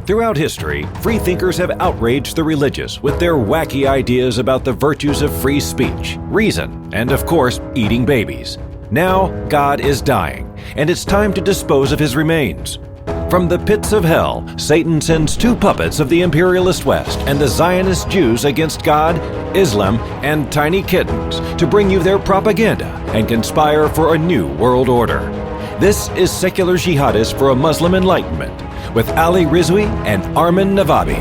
Throughout history, free thinkers have outraged the religious with their wacky ideas about the virtues of free speech, reason, and of course, eating babies. Now, God is dying, and it's time to dispose of his remains. From the pits of hell, Satan sends two puppets of the imperialist West and the Zionist Jews against God, Islam, and tiny kittens to bring you their propaganda and conspire for a new world order. This is Secular Jihadists for a Muslim Enlightenment with Ali Rizvi and Armin Navabi.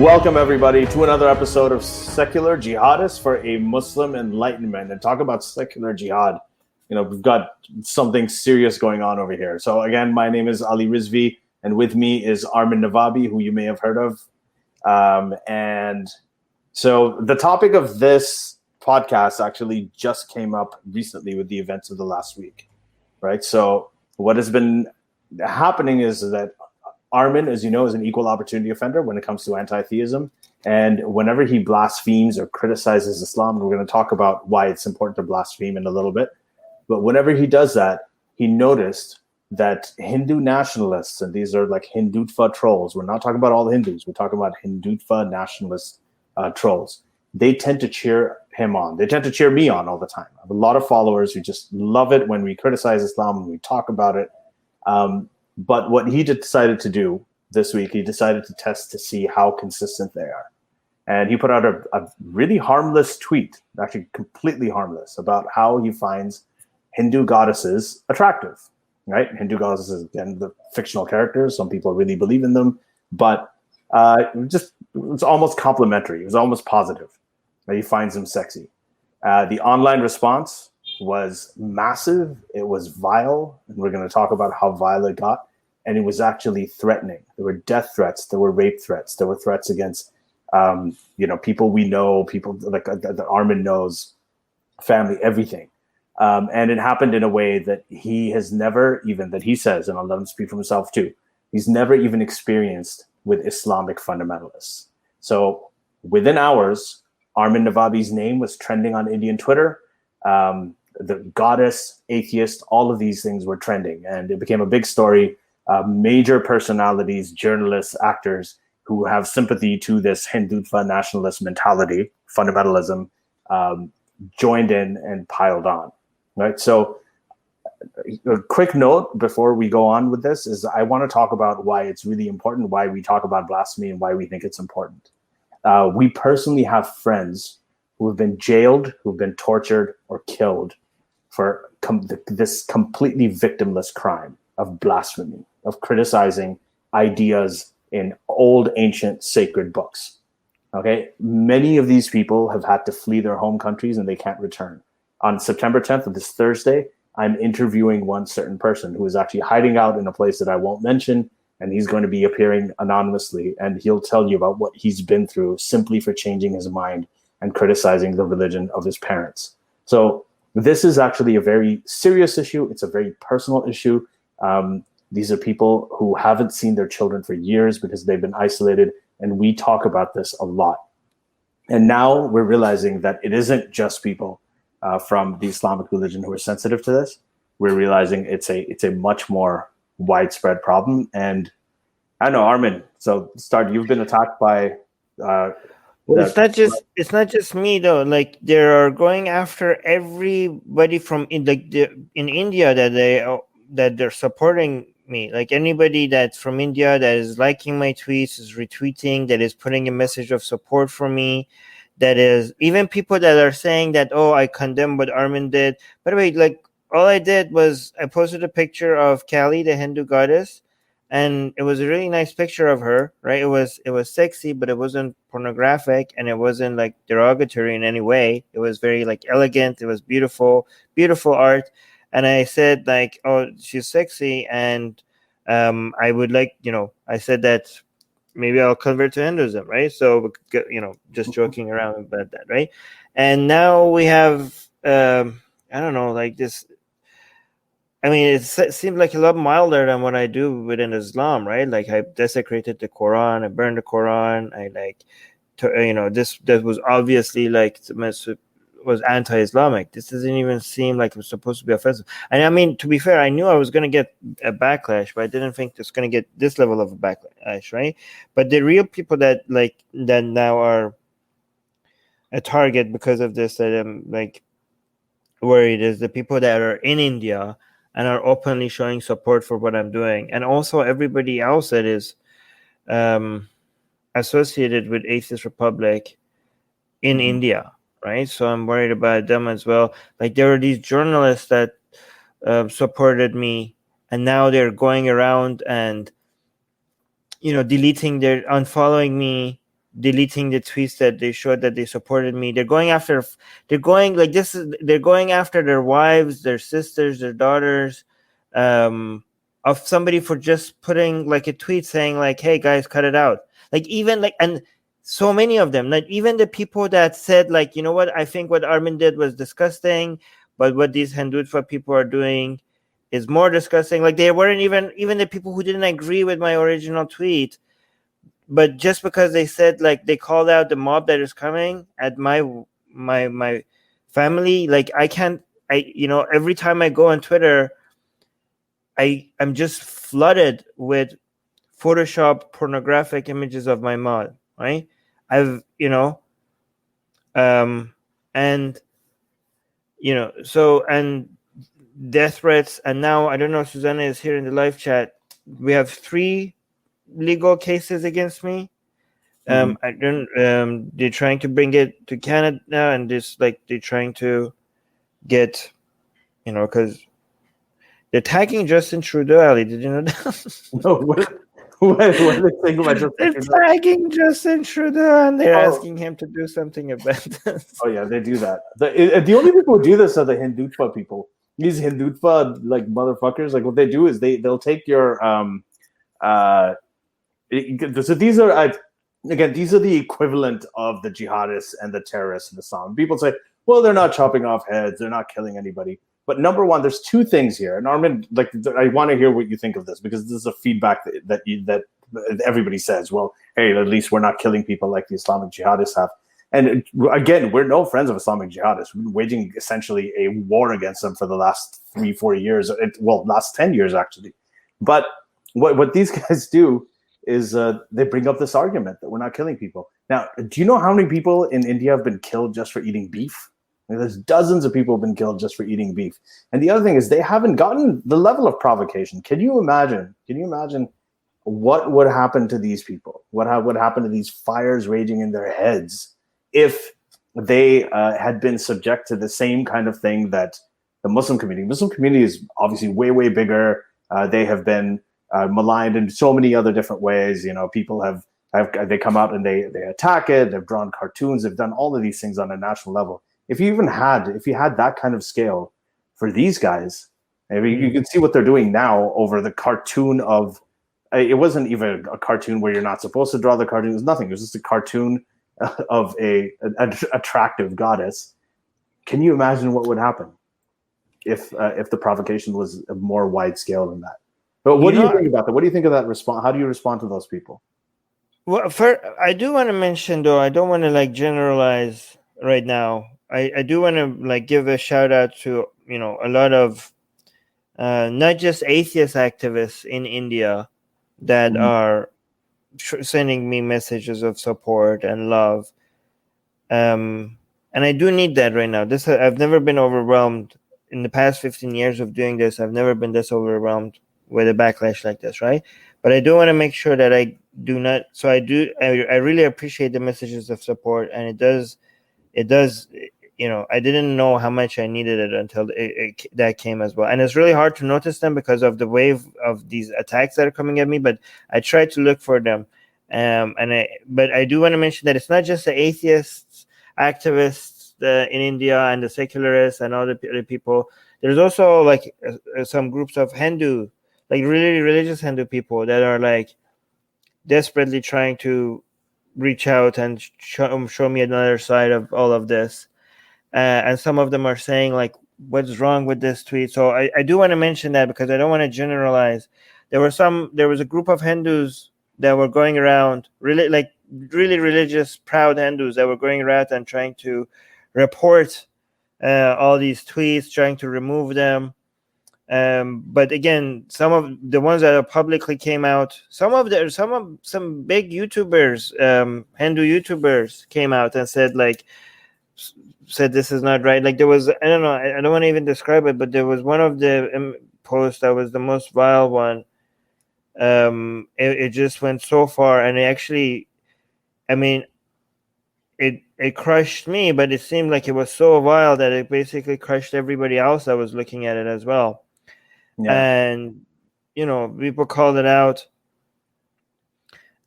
Welcome, everybody, to another episode of Secular Jihadists for a Muslim Enlightenment. And talk about secular jihad. You know, we've got something serious going on over here. So, again, my name is Ali Rizvi, and with me is Armin Navabi, who you may have heard of. And so the topic of this podcast actually just came up recently with the events of the last week, right? So what has been happening is that Armin, as you know, is an equal opportunity offender when it comes to anti-theism. And whenever he blasphemes or criticizes Islam, we're going to talk about why it's important to blaspheme in a little bit. But whenever he does that, he noticed that Hindu nationalists, and these are like Hindutva trolls, we're not talking about all the Hindus, we're talking about Hindutva nationalist trolls. They tend to cheer him on. They tend to cheer me on all the time. I have a lot of followers who just love it when we criticize Islam, when we talk about it. But what he decided to do this week, he decided to test to see how consistent they are. And he put out a really harmless tweet, actually completely harmless, about how he finds Hindu goddesses attractive, right? Hindu goddesses, again, the fictional characters. Some people really believe in them, but it was almost complimentary. It was almost positive. He finds them sexy. The online response was massive. It was vile, and we're going to talk about how vile it got. And it was actually threatening. There were death threats. There were rape threats. There were threats against, people we know, people like that Armin knows, family, everything. And it happened in a way that he has never even, that he says, and I'll let him speak for himself too, he's never even experienced with Islamic fundamentalists. So within hours, Armin Navabi's name was trending on Indian Twitter. The goddess, atheist, all of these things were trending, and it became a big story. Major personalities, journalists, actors who have sympathy to this Hindutva nationalist mentality, fundamentalism, joined in and piled on, right? So a quick note before we go on with this is I want to talk about why it's really important, why we talk about blasphemy and why we think it's important. We personally have friends who have been jailed, who've been tortured or killed for this completely victimless crime of blasphemy, of criticizing ideas in old, ancient, sacred books. Okay, many of these people have had to flee their home countries and they can't return. On September 10th of this Thursday, I'm interviewing one certain person who is actually hiding out in a place that I won't mention, and he's going to be appearing anonymously, and he'll tell you about what he's been through simply for changing his mind and criticizing the religion of his parents. So this is actually a very serious issue. It's a very personal issue. These are people who haven't seen their children for years because they've been isolated, and we talk about this a lot. And now we're realizing that it isn't just people from the Islamic religion who are sensitive to this. We're realizing it's a much more widespread problem. And I know, Armin, so you've been attacked by it's not just me though. Like they are going after everybody from in India that they're supporting me. Like anybody that's from India that is liking my tweets, is retweeting, that is putting a message of support for me. That is even people that are saying that, oh, I condemn what Armin did. By the way, like all I did was I posted a picture of Kali, the Hindu goddess, and it was a really nice picture of her, right? It was sexy, but it wasn't pornographic, and it wasn't like derogatory in any way. It was very like elegant. It was beautiful art. And I said like, oh, she's sexy, and I would like, I said that maybe I'll convert to Hinduism, right? So, just joking around about that, right? And now we have, I don't know, like this. I mean, it seemed like a lot milder than what I do within Islam, right? Like I desecrated the Quran, I burned the Quran, I this that was obviously like was anti-Islamic. This doesn't even seem like it was supposed to be offensive. And I mean, to be fair, I knew I was going to get a backlash, but I didn't think it's going to get this level of a backlash, right? But the real people that now are a target because of this, that I'm like worried, is the people that are in India and are openly showing support for what I'm doing, and also everybody else that is associated with Atheist Republic in India, right? So I'm worried about them as well. Like, there are these journalists that supported me, and now they're going around and unfollowing me, deleting the tweets that they showed that they supported me. They're going after their wives, their sisters, their daughters, of somebody for just putting like a tweet saying like, "Hey guys, cut it out." Like, even like, and so many of them, like even the people that said like, you know what, I think what Armin did was disgusting, but what these Hindutva people are doing is more disgusting. Like, they weren't even the people who didn't agree with my original tweet, but just because they said, like, they called out the mob that is coming at my family, like, every time I go on Twitter, I'm just flooded with Photoshop pornographic images of my mom, right? And death threats. And now, I don't know if Susanna is here in the live chat. We have 3 legal cases against me. They're trying to bring it to Canada now, and they're trying to get, because they're tagging Justin Trudeau. Ali, did you know that? No, what are they saying about Justin They're Trudeau? tagging Justin Trudeau, and they're asking him to do something about this. Oh yeah, they do that. The only people who do this are the Hindutva people. These Hindutva like motherfuckers. Like, what they do is they'll take your so these are these are the equivalent of the jihadists and the terrorists in Islam. People say, well, they're not chopping off heads, they're not killing anybody. But number one, there's 2 things here. And Armin, like, I want to hear what you think of this, because this is a feedback that everybody says, well, hey, at least we're not killing people like the Islamic jihadists have. And again, we're no friends of Islamic jihadists. We've been waging essentially a war against them for the last 3-4 years. Last 10 years, actually. But what these guys do is they bring up this argument that we're not killing people. Now, do you know how many people in India have been killed just for eating beef? There's dozens of people who have been killed just for eating beef. And the other thing is, they haven't gotten the level of provocation. Can you imagine what would happen to these people? What would happen to these fires raging in their heads if they had been subject to the same kind of thing that the Muslim community is obviously way, way bigger. They have been maligned in so many other different ways. People they come out and they attack it. They've drawn cartoons. They've done all of these things on a national level. If you had that kind of scale for these guys, you can see what they're doing now over the cartoon of. It wasn't even a cartoon where you're not supposed to draw the cartoon. It was nothing. It was just a cartoon of an attractive goddess. Can you imagine what would happen if the provocation was more wide scale than that? But what do you think about that? What do you think of that response? How do you respond to those people? Well, I do want to mention, though, I don't want to generalize right now. I do want to give a shout out to a lot of not just atheist activists in India that are sending me messages of support and love, and I do need that right now. I've never been overwhelmed in the past 15 years of doing this. I've never been this overwhelmed with a backlash like this, right? But I do want to make sure that I do not. So I really appreciate the messages of support, and it does. I didn't know how much I needed it until that came as well. And it's really hard to notice them because of the wave of these attacks that are coming at me, but I try to look for them. But I do want to mention that it's not just the atheists, activists in India and the secularists and all the people. There's also some groups of Hindu, really religious Hindu people that are desperately trying to reach out and show me another side of all of this. And some of them are saying what's wrong with this tweet? So I do want to mention that because I don't want to generalize. There was a group of Hindus that were going around really really religious, proud Hindus that were going around and trying to report all these tweets, trying to remove them. But again, some of the ones that are publicly came out, some big YouTubers, Hindu YouTubers came out and said this is not right. Like there was, I don't know, I don't want to even describe it, but there was one of the posts that was the most vile one. It just went so far, and it actually, I mean, it crushed me, but it seemed like it was so vile that it basically crushed everybody else that was looking at it as well. Yeah. And people called it out,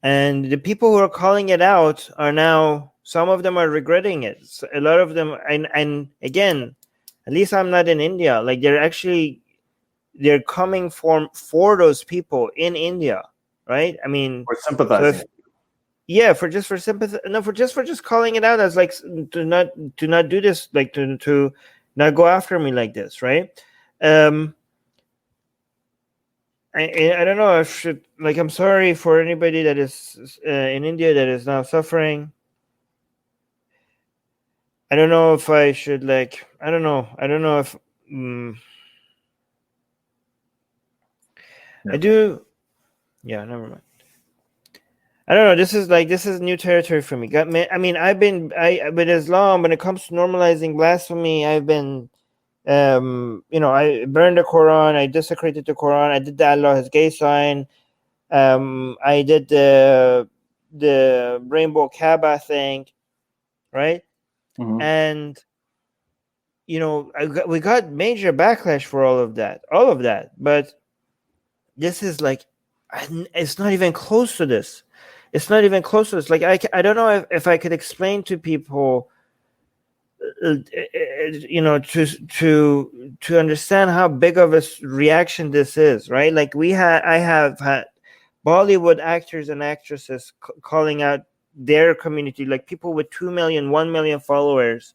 and the people who are calling it out are now, some of them are regretting it. So a lot of them, and again, at least I'm not in India. Like they're coming for those people in India, right? I mean, we're sympathizing. For sympathy. No, for just calling it out as like to not do this, like to not go after me like this, right? I don't know if I'm sorry for anybody that is in India that is now suffering. I don't know if I should I don't know if I do. Yeah, never mind. I don't know. This is new territory for me. I mean, but Islam, when it comes to normalizing blasphemy, I've been, I burned the Quran. I desecrated the Quran. I did the Allah is gay sign. I did the rainbow Kaaba thing, right? Mm-hmm. And we got major backlash for all of that. But this is it's not even close to this. It's not even close to this. Like I don't know if I could explain to people, to understand how big of a reaction this is, right? Like I have had Bollywood actors and actresses calling out their community, like people with 2 million, 1 million followers,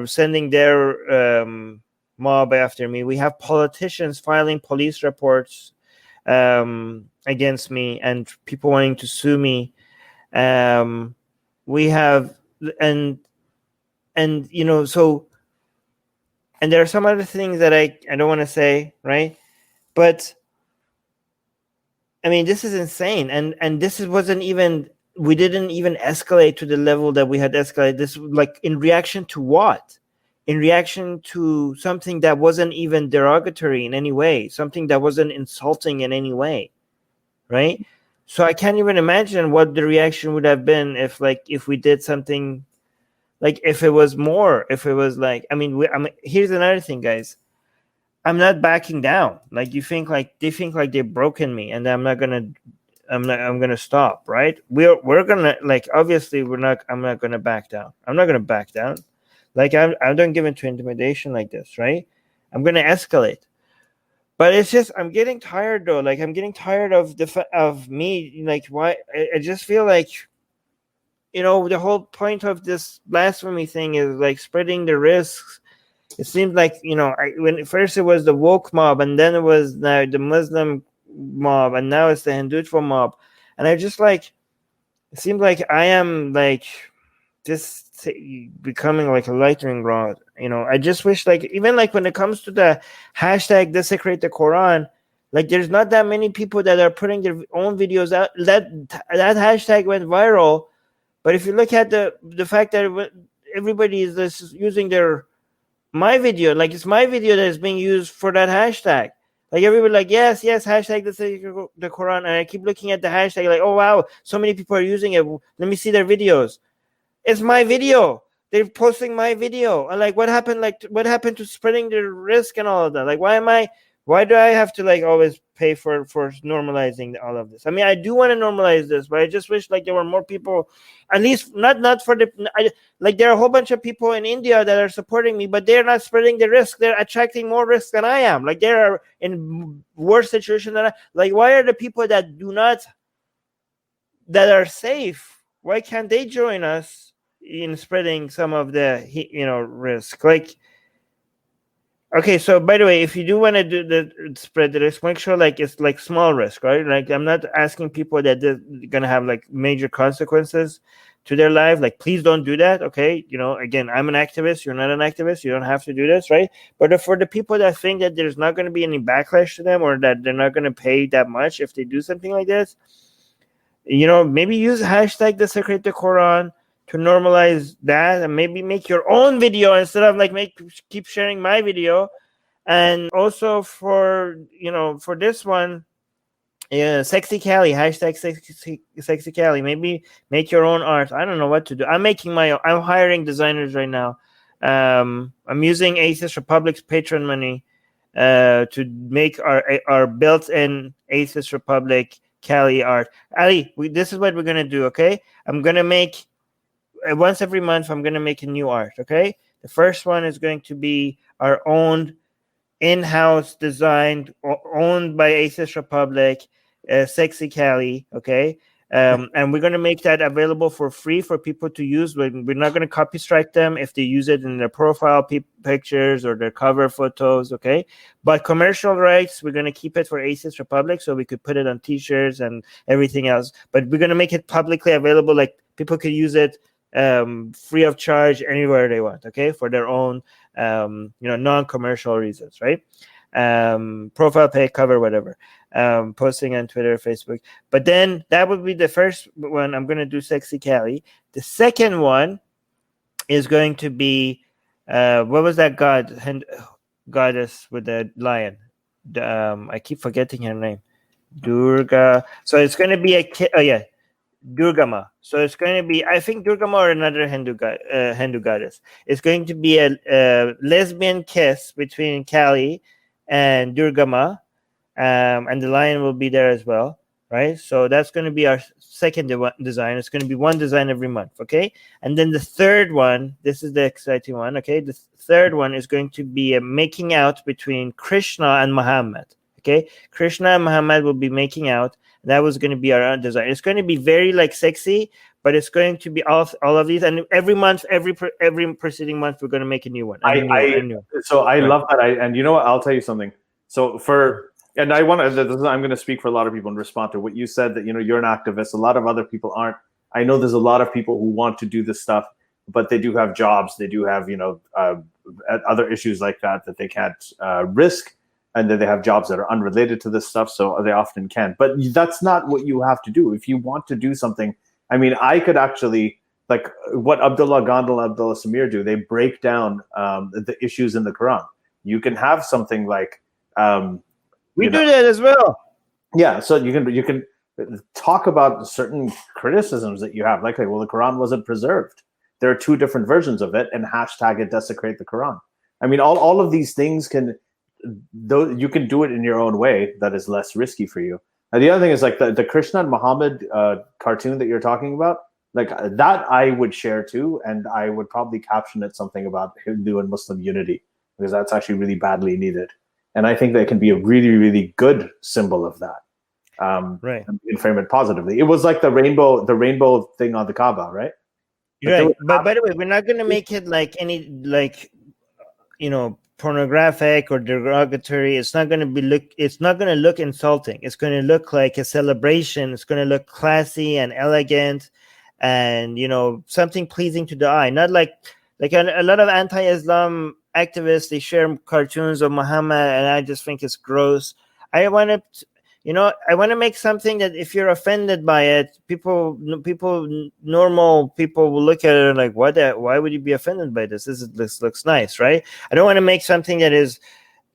sending their mob after me. We have politicians filing police reports against me and people wanting to sue me. We have and so, and there are some other things that I don't want to say, right? But I mean, this is insane, and this wasn't even, we didn't even escalate to the level that we had escalated. This in reaction to what? In reaction to something that wasn't even derogatory in any way, something that wasn't insulting in any way, right? So I can't even imagine what the reaction would have been if we did something, if it was here's another thing, guys. I'm not backing down. They think they've broken me, and I'm gonna stop, right? We're gonna obviously I'm not gonna back down. I'm not gonna back down. I don't give into intimidation like this, right? I'm gonna escalate. But it's just, I'm getting tired though. I'm getting tired of of me. Why? I just feel like, the whole point of this blasphemy thing is spreading the risks. It seems like, when first it was the woke mob, and then it was now the Muslim mob, and now it's the Hindutva mob. And I just it seems like I am just becoming a lightning rod. I just wish even when it comes to the hashtag desecrate the Quran, there's not that many people that are putting their own videos out. That hashtag went viral. But if you look at the fact that everybody is just using my video, it's my video that is being used for that hashtag. Everybody yes, hashtag the Quran. And I keep looking at the hashtag oh wow, so many people are using it. Let me see their videos. It's my video. They're posting my video. And what happened? What happened to spreading the risk and all of that? Why do I have to always pay for normalizing all of this? I mean, I do want to normalize this, but I just wish there were more people, at least not for the, there are a whole bunch of people in India that are supporting me, but they're not spreading the risk. They're attracting more risk than I am. They are in worse situation than I. Why are the people that are safe, why can't they join us in spreading some of the risk? Okay, so by the way, if you do want to do the spread the risk, make sure like it's like small risk, right? Like I'm not asking people that they're gonna have like major consequences to their life. Like, please don't do that. Okay, again, I'm an activist. You're not an activist. You don't have to do this, right? But for the people that think that there's not going to be any backlash to them, or that they're not going to pay that much if they do something like this, maybe use hashtag Desecrate the Quran to normalize that, and maybe make your own video instead of like keep sharing my video. And also for this one, Sexy Cali, hashtag Sexy Cali, maybe make your own art. I don't know what to do. I'm hiring designers right now. I'm using Atheist Republic's Patreon money to make our built-in Atheist Republic Cali art. Ali, this is what we're gonna do. Okay, I'm gonna make once every month. I'm gonna make a new art. Okay, the first one is going to be our own in-house designed, owned by Atheist Republic, Sexy Cali. Okay, and we're gonna make that available for free for people to use. We're not gonna copy strike them if they use it in their profile pictures or their cover photos. Okay, but commercial rights, we're gonna keep it for Atheist Republic, so we could put it on T-shirts and everything else. But we're gonna make it publicly available, like people could use it free of charge anywhere they want. Okay, for their own non-commercial reasons, right? Profile pic, cover, whatever. Posting on Twitter, Facebook. But then that would be the first one. I'm going to do Sexy Cali. The second one is going to be what was that goddess with the lion? I keep forgetting her name. Durga. So it's going to be Durgama. So it's going to be, I think, Durgama or another Hindu goddess. It's going to be a lesbian kiss between Kali and Durgama, and the lion will be there as well, right? So that's going to be our second design. It's going to be one design every month, okay? And then the third one, this is the exciting one, okay? The third one is going to be a making out between Krishna and Muhammad, okay? Krishna and Muhammad will be making out. That was going to be our own design. It's going to be very like sexy, but it's going to be all of these. And every month, every preceding month, we're going to make a new one. I love that. And you know what? I'll tell you something. So I'm going to speak for a lot of people and respond to what you said, that, you're an activist. A lot of other people aren't. I know there's a lot of people who want to do this stuff, but they do have jobs. They do have, other issues like that they can't risk. And then they have jobs that are unrelated to this stuff, so they often can. But that's not what you have to do. If you want to do something, I mean, I could actually, like what Abdullah Gondal and Abdullah Samir do, they break down the issues in the Quran. You can have something like... we do that as well. Yeah, so you can talk about certain criticisms that you have. Like, well, the Quran wasn't preserved. There are two different versions of it, and hashtag it Desecrate the Quran. I mean, all of these things though you can do it in your own way that is less risky for you. And the other thing is like the Krishna and Muhammad cartoon that you're talking about, like that I would share too, and I would probably caption it something about Hindu and Muslim unity, because that's actually really badly needed. And I think that can be a really, really good symbol of that. Right. And frame it positively. It was like the rainbow thing on the Kaaba, right? Right. But by the way, we're not going to make it like any pornographic or derogatory. It's not going to look insulting. It's going to look like a celebration. It's going to look classy and elegant, and something pleasing to the eye. Not like a lot of anti-Islam activists, they share cartoons of Muhammad, and I just think it's gross. I want to make something that if you're offended by it, normal people will look at it and like, why would you be offended by this? This looks nice, right? I don't want to make something that is,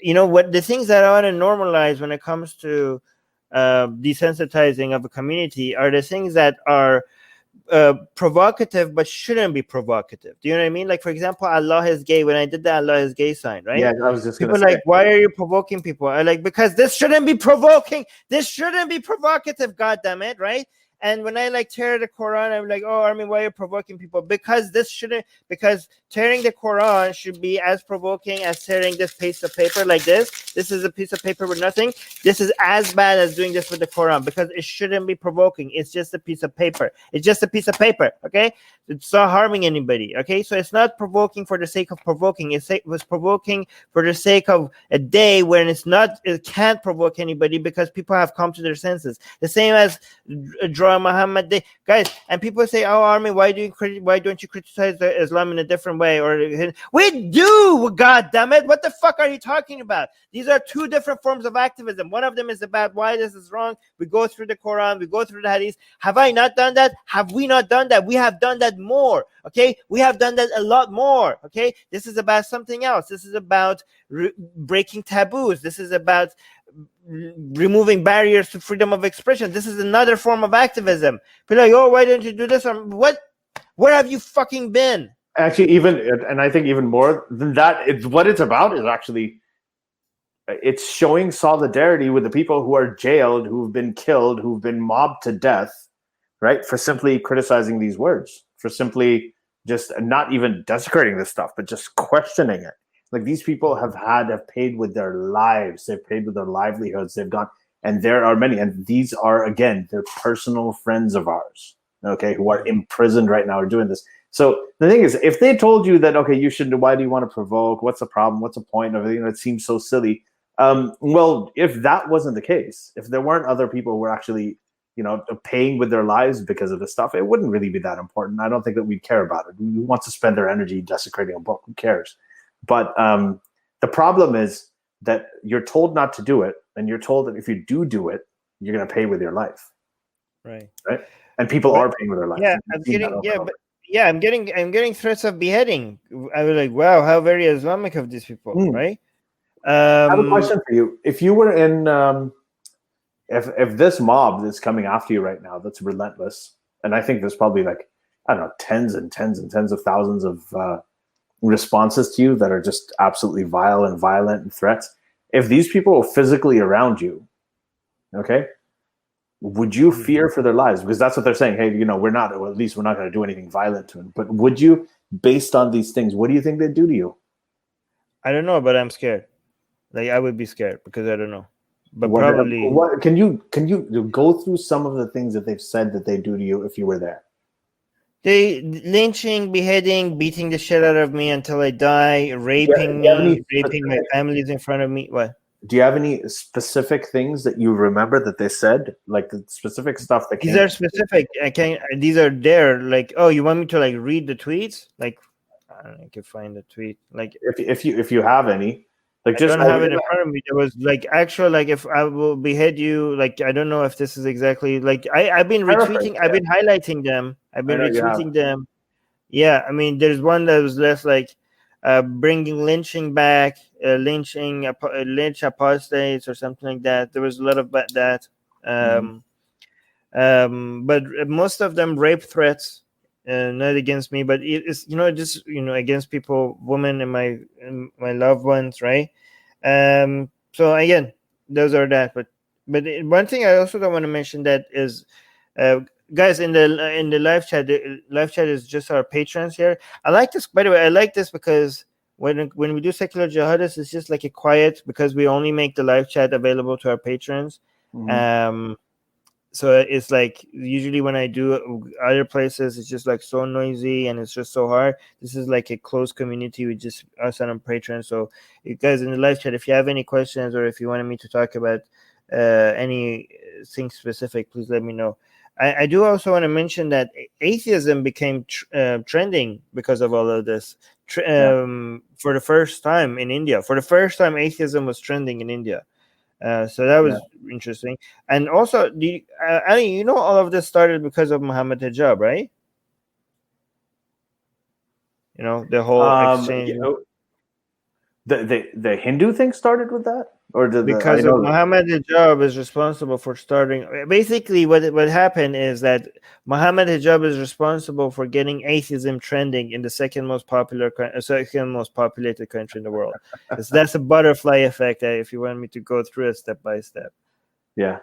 what the things that I want to normalize when it comes to desensitizing of a community are the things that are provocative but shouldn't be provocative. Do you know what I mean? Like, for example, Allah is gay. When I did the Allah is gay sign, right? Yeah, I was just people like, why are you provoking people? I like, because this shouldn't be provoking. This shouldn't be provocative. God damn it, right? And when I like tear the Quran, I'm like, oh, Armin, why are you provoking people? Because tearing the Quran should be as provoking as tearing this piece of paper like this. This is a piece of paper with nothing. This is as bad as doing this with the Quran, because it shouldn't be provoking. It's just a piece of paper. It's just a piece of paper, okay? It's not harming anybody, okay? So it's not provoking for the sake of provoking. It was provoking for the sake of a day when it can't provoke anybody, because people have come to their senses. The same as Dra Muhammad Day, guys. And people say, "Oh, Armin, why don't you criticize Islam in a different way?" Or we do. God damn it! What the fuck are you talking about? These are two different forms of activism. One of them is about why this is wrong. We go through the Quran, we go through the Hadith. Have I not done that? Have we not done that? We have done that more. Okay, we have done that a lot more. Okay, this is about something else. This is about breaking taboos. This is about removing barriers to freedom of expression. This is another form of activism. People are like, "Oh, why don't you do this?" What? Where have you fucking been? Actually, and I think even more than that, what it's about is actually, it's showing solidarity with the people who are jailed, who've been killed, who've been mobbed to death, right? For simply criticizing these words, for simply just not even desecrating this stuff, but just questioning it. Like, these people have paid with their lives. They've paid with their livelihoods. They've gone, and there are many, and these are, again, they're personal friends of ours, okay, who are imprisoned right now, are doing this. So the thing is, if they told you that, okay, you shouldn't, why do you want to provoke? What's the problem? What's the point of everything? It seems so silly. Well, if that wasn't the case, if there weren't other people who were actually, paying with their lives because of this stuff, it wouldn't really be that important. I don't think that we'd care about it. Who wants to spend their energy desecrating a book? Who cares? But the problem is that you're told not to do it, and you're told that if you do it, you're going to pay with your life. Right. And people are paying with their life. Yeah, I'm getting threats of beheading. I was like, wow, how very Islamic of these people, right? I have a question for you. If you were in, if this mob that's coming after you right now, that's relentless, and I think there's probably tens and tens and tens of thousands of responses to you that are just absolutely vile and violent and threats. If these people are physically around you, okay, would you fear for their lives? Because that's what they're saying. Hey, we're not going to do anything violent to them. But would you, based on these things, what do you think they'd do to you? I don't know, but I'm scared. I would be scared because I don't know. But can you go through some of the things that they've said that they do to you if you were there? They lynching, beheading, beating the shit out of me until I die, raping me, raping my families in front of me. What? Do you have any specific things that you remember that they said, like the specific stuff that these are specific? These are there. Like, oh, you want me to read the tweets? Like, I don't know, I can find the tweet. Like, if you have any, I don't have it in front of me. There was if I will behead you. I don't know if this is exactly I've been retweeting. I've been highlighting them. I've been retweeting them. Yeah, I mean, there's one that was less bringing lynching back, lynch apostates or something like that. There was a lot of that. But most of them rape threats, not against me, but it's just against people, women and my loved ones, right? So again, those are that. But one thing I also don't want to mention that is, guys, in the live chat. The live chat is just our patrons here. I like this, by the way. I like this because when we do Secular Jihadists, it's just a quiet, because we only make the live chat available to our patrons. So it's usually when I do other places, it's just so noisy and it's just so hard. This is a closed community with just us and our patrons. So you guys in the live chat, if you have any questions or if you wanted me to talk about anything specific, please let me know. I do also want to mention that atheism became trending because of all of this. For the first time in India. For the first time, atheism was trending in India. So that was interesting. And also, Ali, all of this started because of Muhammad Hijab, right? The whole exchange. The Hindu thing started with that? Because Muhammad Hijab is responsible for starting. Basically, what happened is that Muhammad Hijab is responsible for getting atheism trending in the second most populated country in the world. That's a butterfly effect. If you want me to go through it step by step. Yeah,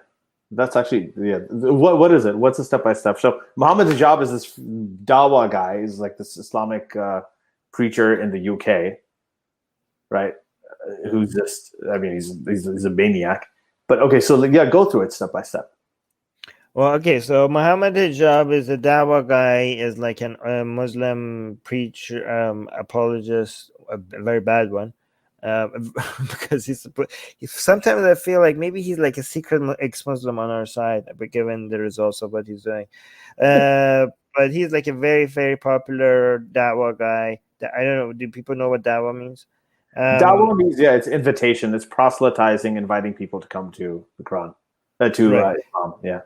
that's actually What is it? What's the step by step? So Muhammad Hijab is this Dawa guy. He's this Islamic preacher in the UK, right? who's just, I mean, he's a maniac. But okay, so go through it step by step. Well, okay, so Muhammad Hijab is a Dawa guy, is like a Muslim preacher, apologist, a very bad one. Because sometimes I feel like maybe he's like a secret ex-Muslim on our side, but given the results of what he's doing. But he's like a very, very popular Dawa guy. I don't know. Do people know what Dawa means? Dawa means, it's invitation. It's proselytizing, inviting people to come to the Quran, to Islam. Yeah.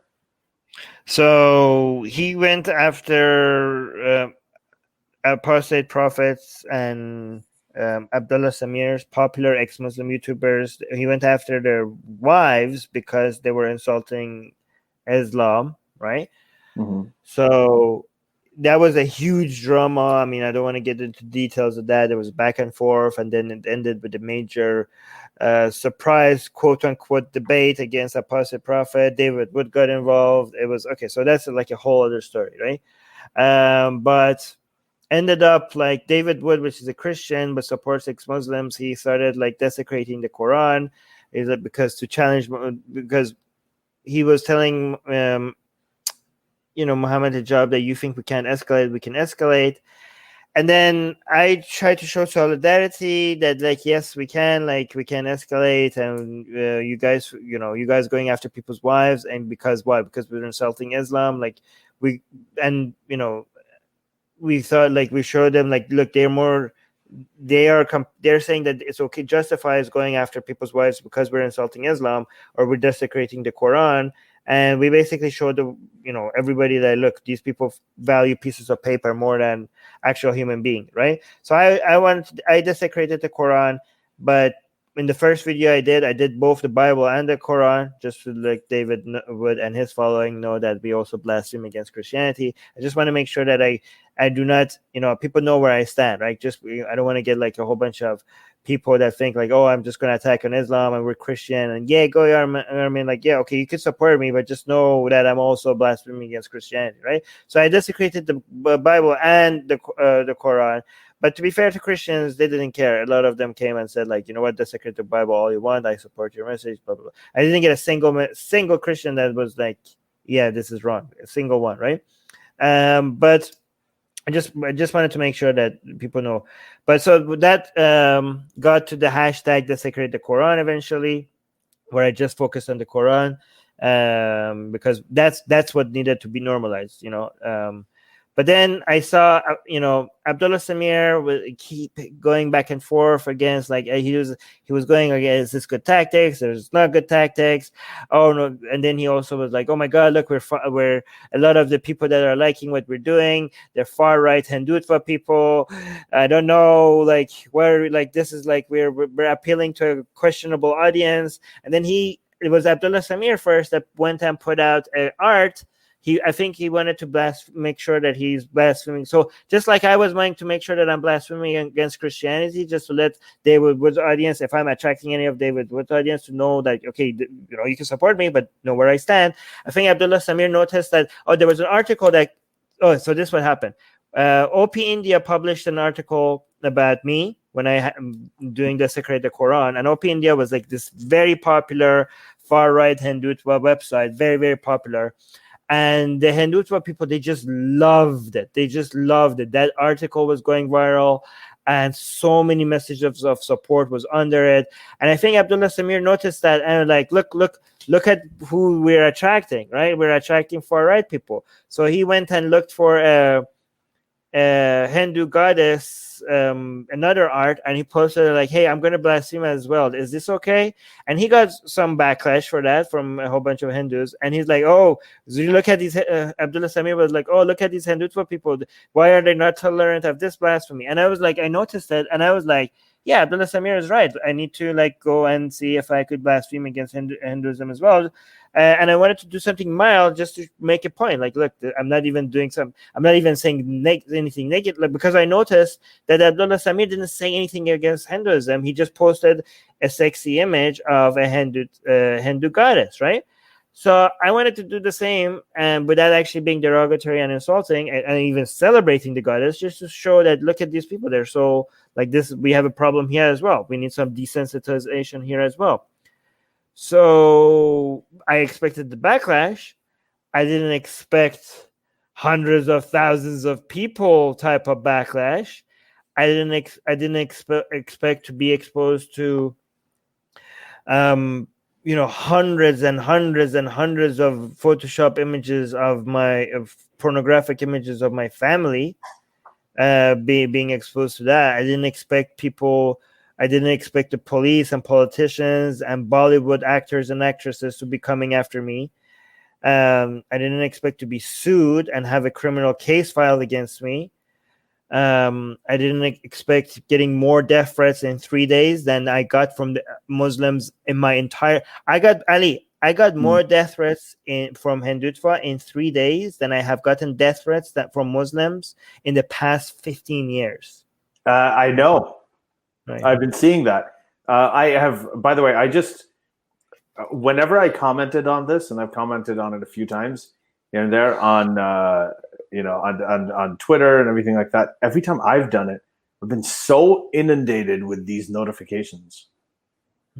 So he went after apostate prophets and Abdullah Samir's popular ex-Muslim YouTubers. He went after their wives because they were insulting Islam, right? Mm-hmm. So that was a huge drama. I mean, I don't want to get into details of that. There was back and forth, and then it ended with a major surprise, quote-unquote, debate against apostate prophet. David Wood got involved. It was, okay, so that's like a whole other story, right? But ended up like David Wood, which is a Christian but supports ex-Muslims, he started like desecrating the Quran. Is it because he was telling Muhammad Hijab that you think we can't escalate, we can escalate. And then I tried to show solidarity that, like, yes, we can escalate, and you guys going after people's wives, and because why? Because we're insulting Islam. Like we thought, like, we showed them, like, look, they're saying that it's okay, justifies going after people's wives because we're insulting Islam or we're desecrating the Quran. And we basically showed everybody that, look, these people value pieces of paper more than actual human being, right? So I desecrated the Quran, but in the first video I did both the Bible and the Quran, just to like David Wood and his following know that we also blaspheme against Christianity. I just want to make sure that I do not, people know where I stand, right? I don't want to get like a whole bunch of people that think like, oh, I'm just going to attack on Islam and we're Christian and go army. Like, yeah, okay, you can support me, but just know that I'm also blaspheming against Christianity, right? So I desecrated the Bible and the Quran. But to be fair to Christians, they didn't care. A lot of them came and said, like, you know what, desecrate the Bible all you want. I support your message, blah, blah, blah. I didn't get a single Christian that was like, yeah, this is wrong. A single one, right? But I just wanted to make sure that people know. But so that got to the hashtag desecrate the Quran eventually, where I just focused on the Quran because that's what needed to be normalized, But then I saw, Abdullah Samir would keep going back and forth against, like, he was going against, is this good tactics? There's not good tactics. Oh no! And then he also was like, oh my God, look, we're a lot of the people that are liking what we're doing, they're far right Hindutva people. I don't know, like, where, like, this is like we're appealing to a questionable audience. And then it was Abdullah Samir first that went and put out art. I think he wanted to make sure that he's blaspheming. So just like I was wanting to make sure that I'm blaspheming against Christianity, just to let David Wood's audience, if I'm attracting any of David Wood's audience, to know that, okay, you can support me, but know where I stand. I think Abdullah Samir noticed that, there was an article that, so this what happened. OP India published an article about me when I'm doing Desecrate the Quran. And OP India was like this very popular far-right Hindutva website, very, very popular. And the Hindutva people, they just loved it. That article was going viral, and so many messages of support was under it. And I think Abdullah Samir noticed that, and like, look at who we're attracting, right? We're attracting far-right people. So he went and looked for a Hindu goddess, another art, and he posted like, hey, I'm going to blaspheme as well. Is this okay? And he got some backlash for that from a whole bunch of Hindus. And he's like, oh, so you look at these, Abdullah Samir was like, oh, look at these Hindutva people. Why are they not tolerant of this blasphemy? And I was like, I noticed that, and I was like, yeah, Abdullah Samir is right. I need to like go and see if I could blaspheme against Hinduism as well. And I wanted to do something mild just to make a point. Like, look, I'm not even saying anything negative, like, because I noticed that Abdullah Samir didn't say anything against Hinduism. He just posted a sexy image of a Hindu goddess, right? So I wanted to do the same, and without actually being derogatory and insulting, and even celebrating the goddess, just to show that look at these people, they're so like this. We have a problem here as well. We need some desensitization here as well. So I expected the backlash. I didn't expect hundreds of thousands of people type of backlash. I didn't expect to be exposed to hundreds and hundreds and hundreds of Photoshop images of pornographic images of my family, being exposed to that. I didn't expect the police and politicians and Bollywood actors and actresses to be coming after me. I didn't expect to be sued and have a criminal case filed against me. I didn't expect getting more death threats in 3 days than I got from the Muslims in my entire. I got more death threats from Hindutva in 3 days than I have gotten death threats from Muslims in the past 15 years. I know. Right. I've been seeing that. I have, by the way, whenever I commented on this, and I've commented on it a few times here and there on Twitter and everything like that, every time I've done it, I've been so inundated with these notifications.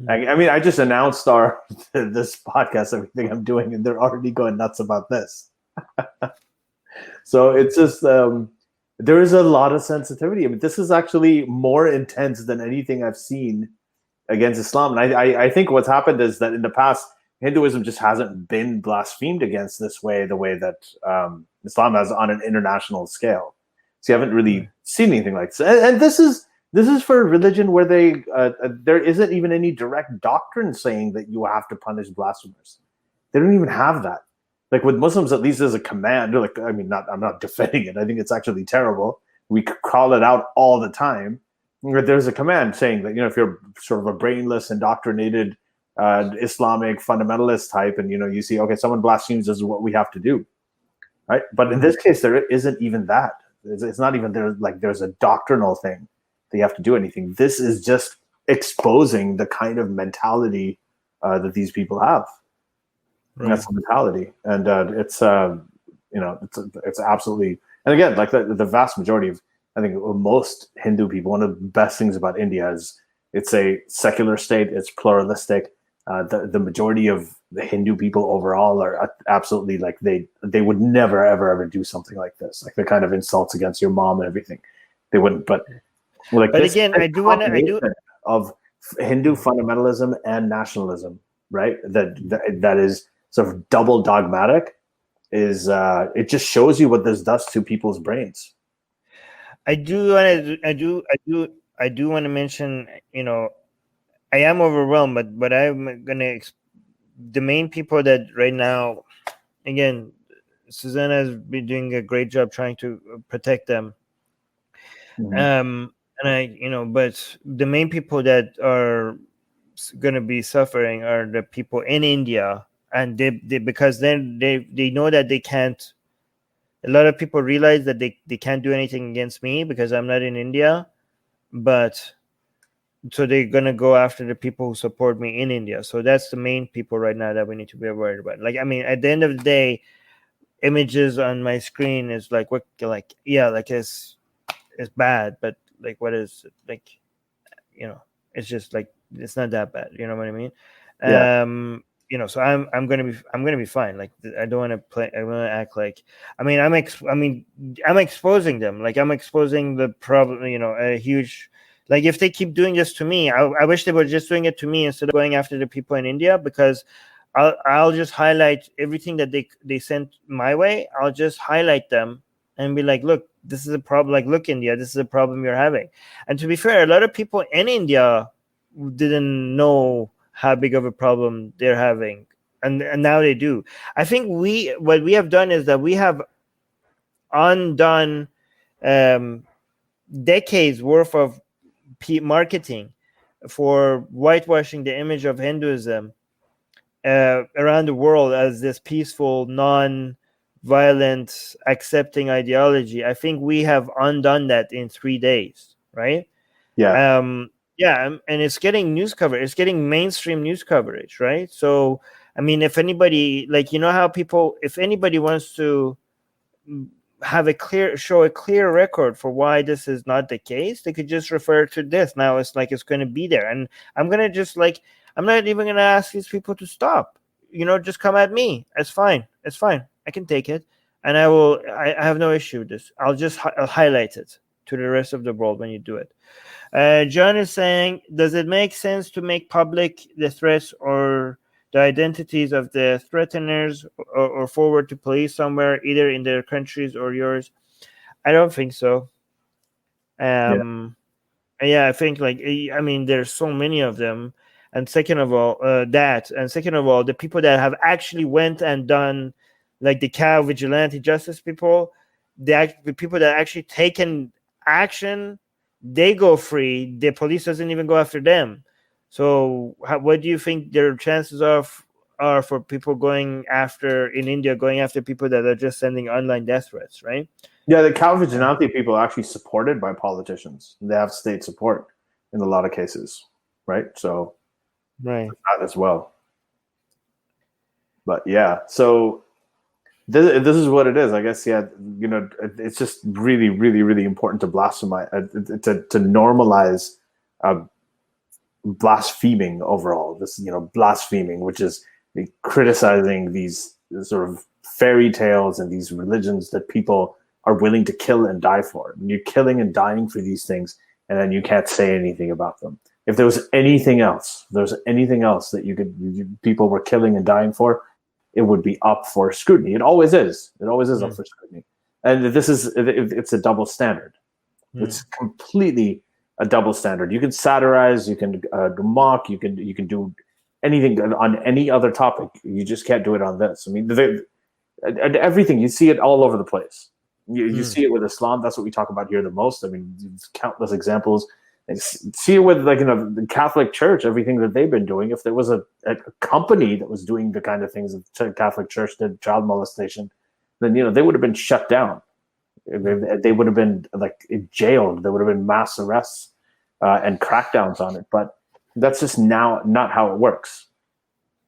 I mean, I just announced this podcast, everything I'm doing, and they're already going nuts about this. So it's just there is a lot of sensitivity. I mean, this is actually more intense than anything I've seen against Islam. And I think what's happened is that in the past, Hinduism just hasn't been blasphemed against the way that Islam has on an international scale. So you haven't really seen anything like this. And this is for a religion where there isn't even any direct doctrine saying that you have to punish blasphemers. They don't even have that. Like with Muslims, at least there's a command. Like, I mean, I'm not defending it. I think it's actually terrible. We call it out all the time. There's a command saying that, if you're sort of a brainless, indoctrinated Islamic fundamentalist type, and you see, okay, someone blasphemes, this is what we have to do, right? But in this case, there isn't even that. It's not even there. Like there's a doctrinal thing that you have to do anything. This is just exposing the kind of mentality that these people have. Right. That's the mentality, and it's absolutely. And again, like the vast majority of, I think most Hindu people, one of the best things about India is it's a secular state. It's pluralistic. The majority of the Hindu people overall are absolutely like they would never ever do something like this, like the kind of insults against your mom and everything. They wouldn't. But again, I do of Hindu fundamentalism and nationalism, right? That is sort of double dogmatic. Is it just shows you what this does to people's brains. I do want to mention, I am overwhelmed, but I'm gonna. The main people that right now, again, Susanna has been doing a great job trying to protect them. Mm-hmm. But the main people that are going to be suffering are the people in India, and they because then they know that they can't. A lot of people realize that they can't do anything against me because I'm not in India, but so they're going to go after the people who support me in India. So that's the main people right now that we need to be worried about. Like, I mean, at the end of the day, images on my screen is it's bad, but like, what is it? Like, it's just like, it's not that bad. You know what I mean? Yeah. So I'm gonna be fine. Like, I don't want to play. I want to act like. I mean, I'm exposing them. Like, I'm exposing the problem. A huge. Like, if they keep doing this to me, I wish they were just doing it to me instead of going after the people in India, because I'll just highlight everything that they sent my way. I'll just highlight them and be like, look, this is a problem. Like, look, India, this is a problem you're having. And to be fair, a lot of people in India didn't know how big of a problem they're having, and now they do. I think what we have done is that we have undone decades worth of marketing for whitewashing the image of Hinduism around the world as this peaceful, non-violent, accepting ideology. I think we have undone that in 3 days, right? Yeah. And it's getting news coverage. It's getting mainstream news coverage, right? So I mean, if anybody, like, you know how people, if anybody wants to show a clear record for why this is not the case, they could just refer to this. Now it's like it's going to be there, and I'm going to just like, I'm not even going to ask these people to stop. Just come at me. It's fine. I can take it, and I have no issue with this. I'll highlight it to the rest of the world when you do it. John is saying, does it make sense to make public the threats or the identities of the threateners or forward to police somewhere, either in their countries or yours? I don't think so. Yeah, I think there's so many of them. And second of all, the people that have actually went and done, like the cow vigilante justice people, the people that actually taken action, they go free. The police doesn't even go after them. So what do you think their chances are for people in India going after people that are just sending online death threats, right? Yeah, the cow vigilante people are actually supported by politicians. They have state support in a lot of cases, right? So right, that as well. But yeah, so this is what it is, I guess. Yeah, it's just really, really, really important to blasphemize, to normalize blaspheming overall. This, blaspheming, which is criticizing these sort of fairy tales and these religions that people are willing to kill and die for. And you're killing and dying for these things, and then you can't say anything about them. If there was anything else that people were killing and dying for, it would be up for scrutiny. It always is. It always is up for scrutiny. And it's a double standard. It's completely a double standard. You can satirize, you can mock, you can do anything on any other topic. You just can't do it on this. I mean, everything, you see it all over the place. You see it with Islam. That's what we talk about here the most. I mean, countless examples. And see it with the Catholic Church, everything that they've been doing. If there was a company that was doing the kind of things that the Catholic Church did, child molestation, then they would have been shut down. They would have been jailed. There would have been mass arrests and crackdowns on it. But that's just now not how it works.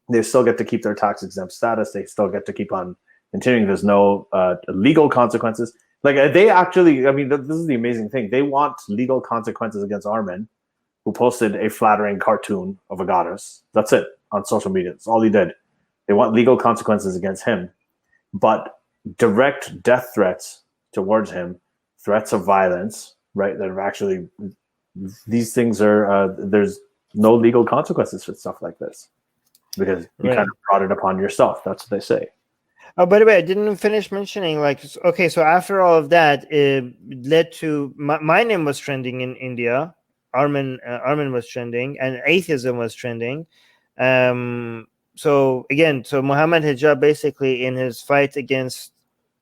They still get to keep their tax exempt status. They still get to keep on continuing. There's no legal consequences. They actually, this is the amazing thing. They want legal consequences against Armin, who posted a flattering cartoon of a goddess. That's it, on social media. That's all he did. They want legal consequences against him. But direct death threats towards him, threats of violence, right, that are actually, these things are, there's no legal consequences for stuff like this. Because you kind of brought it upon yourself. That's what they say. Oh, by the way, I didn't finish mentioning, so after all of that, it led to my name was trending in India. Armin was trending, and atheism was trending. So Muhammad Hijab, basically, in his fight against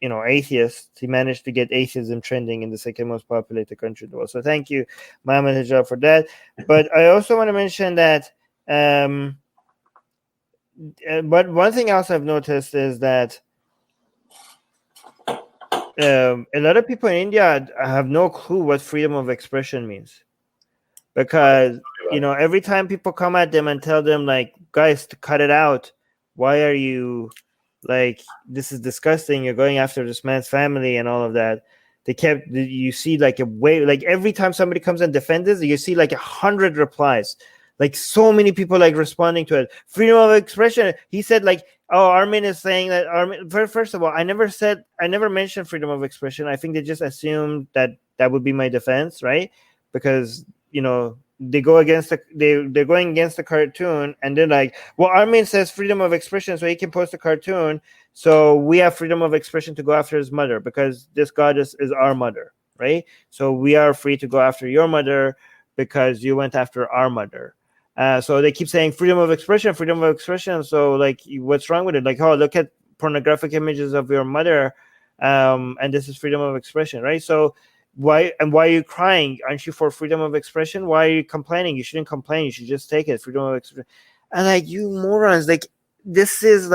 atheists, he managed to get atheism trending in the second most populated country in the world. So thank you, Muhammad Hijab, for that. But I also want to mention that. But one thing else I've noticed is that a lot of people in India have no clue what freedom of expression means, because every time people come at them and tell them guys, to cut it out, why are you this is disgusting, you're going after this man's family and all of that, you see a way, every time somebody comes and defends this, you see 100 replies. So many people responding to it. Freedom of expression. He said Armin is saying that Armin. First of all, I never mentioned freedom of expression. I think they just assumed that would be my defense, right? Because they go against they're going against the cartoon, and they're Armin says freedom of expression, so he can post a cartoon. So we have freedom of expression to go after his mother because this goddess is our mother, right? So we are free to go after your mother because you went after our mother. So they keep saying freedom of expression. So what's wrong with it? Look at pornographic images of your mother, and this is freedom of expression, right? So why are you crying? Aren't you for freedom of expression? Why are you complaining? You shouldn't complain. You should just take it. Freedom of expression. And you morons, this is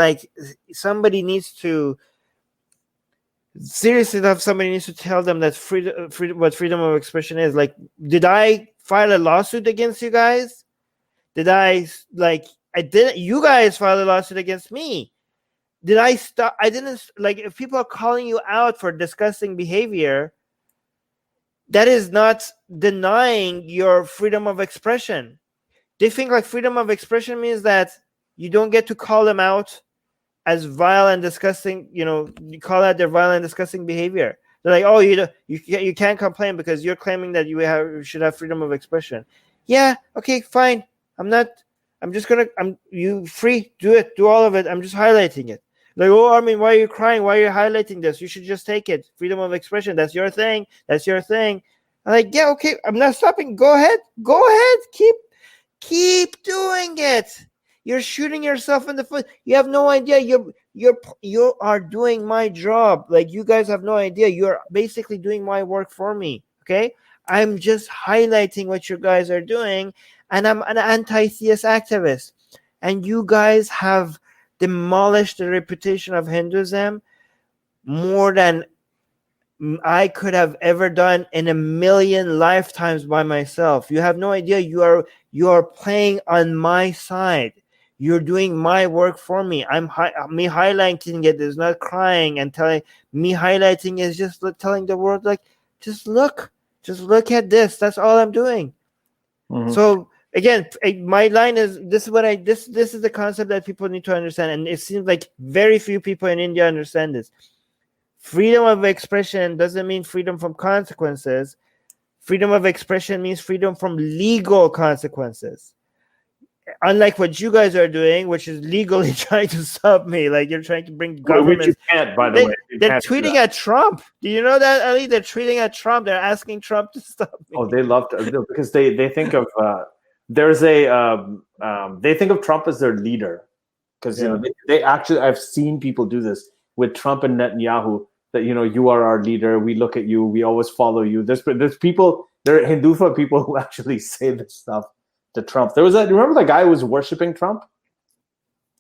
somebody needs to seriously enough. Somebody needs to tell them that what freedom of expression is. Did I file a lawsuit against you guys? Did I You guys filed a lawsuit against me. Did I stop? I didn't. Like, if people are calling you out for disgusting behavior, that is not denying your freedom of expression. They think like freedom of expression means that you don't get to call them out as vile and disgusting. You call out their vile and disgusting behavior. They're like, oh, you can't complain because you're claiming that you should have freedom of expression. Yeah, okay, fine. You free, do it, do all of it. I'm just highlighting it. Like, oh, Armin, why are you crying? Why are you highlighting this? You should just take it. Freedom of expression. That's your thing. That's your thing. I'm like, yeah, okay. I'm not stopping. Go ahead. Keep doing it. You're shooting yourself in the foot. You have no idea. You are doing my job. Like, you guys have no idea. You're basically doing my work for me. Okay. I'm just highlighting what you guys are doing, and I'm an anti-theist activist. And you guys have demolished the reputation of Hinduism more than I could have ever done in a million lifetimes by myself. You have no idea. You are playing on my side. You're doing my work for me. Me highlighting it is not crying and telling. Me highlighting is just telling the world, like, just look at this. That's all I'm doing. Mm-hmm. So again, my line is this is the concept that people need to understand, and it seems like very few people in India understand this. Freedom of expression doesn't mean freedom from consequences. Freedom of expression means freedom from legal consequences. Unlike what you guys are doing, which is legally trying to stop me, like you're trying to bring government. Which you can't, by the way. They're tweeting at Trump. Do you know that, Ali? They're tweeting at Trump. They're asking Trump to stop me. Oh, they love to, because they think of they think of Trump as their leader, because they actually, I've seen people do this with Trump and Netanyahu. That you are our leader. We look at you. We always follow you. There's people. There are Hindutva people who actually say this stuff to Trump. There was remember the guy who was worshiping Trump?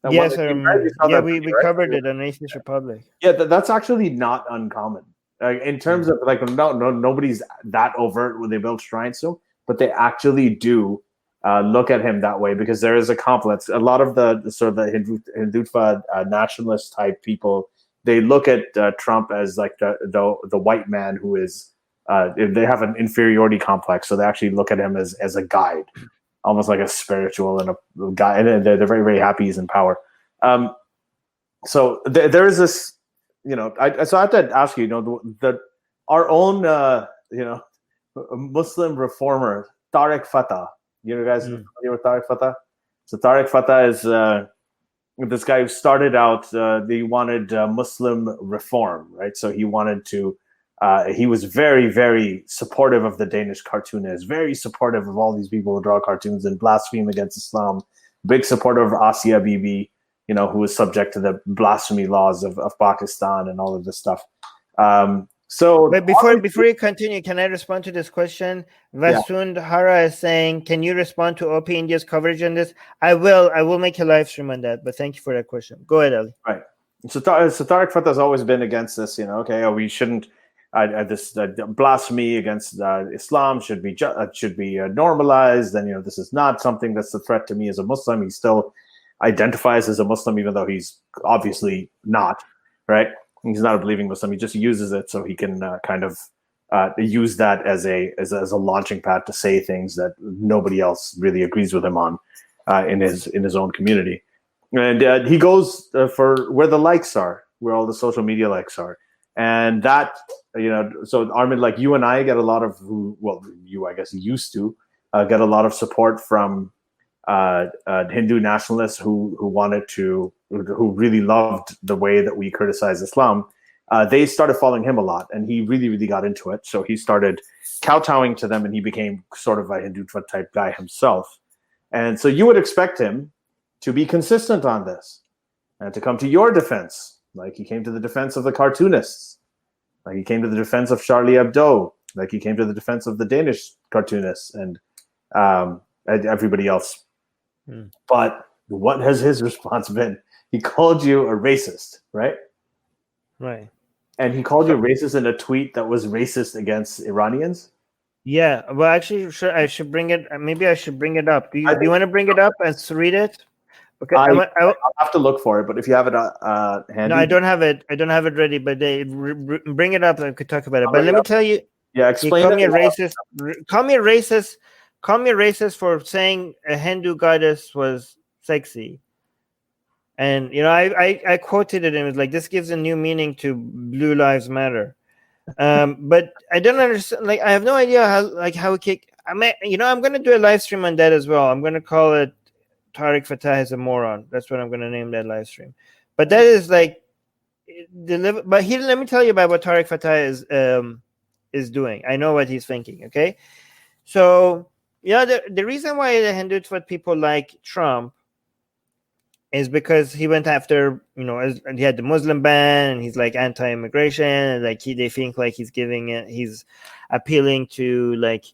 Yes, I remember. Yeah, we covered it on Nations Republic. Yeah, that's actually not uncommon. In terms of like, nobody's that overt when they build shrines to him, but they actually do look at him that way, because there is a complex. A lot of the sort of the Hindutva nationalist type people, they look at Trump as like the white man who is. They have an inferiority complex, so they actually look at him as a guide, almost like a spiritual and a guy, and they're very, very happy he's in power. So there is this, so I have to ask you, our own, Muslim reformer Tariq Fatah. You guys familiar with Tariq Fatah? So Tariq Fatah is this guy who started out. He wanted Muslim reform, right? So he wanted to. He was very, very supportive of the Danish cartoonists, very supportive of all these people who draw cartoons and blaspheme against Islam. Big supporter of Asia Bibi, who was subject to the blasphemy laws of Pakistan and all of this stuff. But before you continue, can I respond to this question? Vasund Hara is saying, can you respond to OP India's coverage on this? I will make a live stream on that, but thank you for that question. Go ahead, Ali. Right. So Tariq Fatah has always been against this, we shouldn't. This blasphemy against Islam should be normalized. And this is not something that's a threat to me as a Muslim. He still identifies as a Muslim, even though he's obviously not. Right? He's not a believing Muslim. He just uses it so he can kind of use that as a launching pad to say things that nobody else really agrees with him on in his own community. And he goes for where the likes are, where all the social media likes are. And that, so Armin, like you and I get a lot of, you, I guess, used to get a lot of support from Hindu nationalists who really loved the way that we criticize Islam. They started following him a lot, and he really, really got into it. So he started kowtowing to them, and he became sort of a Hindutva type guy himself. And so you would expect him to be consistent on this and to come to your defense. Like he came to the defense of the cartoonists, like he came to the defense of Charlie Hebdo, like he came to the defense of the Danish cartoonists and everybody else. But what has his response been? He called you a racist, right? Right. And he called you racist in a tweet that was racist against Iranians? Yeah. Well, actually, I should bring it. Maybe I should bring it up. Do you want to bring it up and read it? Okay, I'll have to look for it, but if you have it handy. No, I don't have it. I don't have it ready, but they bring it up. I could talk about it. But let me tell you. Yeah, explain. Call me a racist. Call me a racist. Call me a racist for saying a Hindu goddess was sexy. And I quoted it and it was like, this gives a new meaning to Blue Lives Matter. But I don't understand. Like, I have no idea how we kick. I'm gonna do a live stream on that as well. I'm gonna call it Tariq Fatah is a moron. That's what I'm gonna name that live stream. But that is like but here, let me tell you about what Tariq Fatah is doing. I know what he's thinking. Okay, so the reason why the Hindutva people like Trump is because he went after, he had the Muslim ban, and he's like anti-immigration, and like they think like he's appealing to like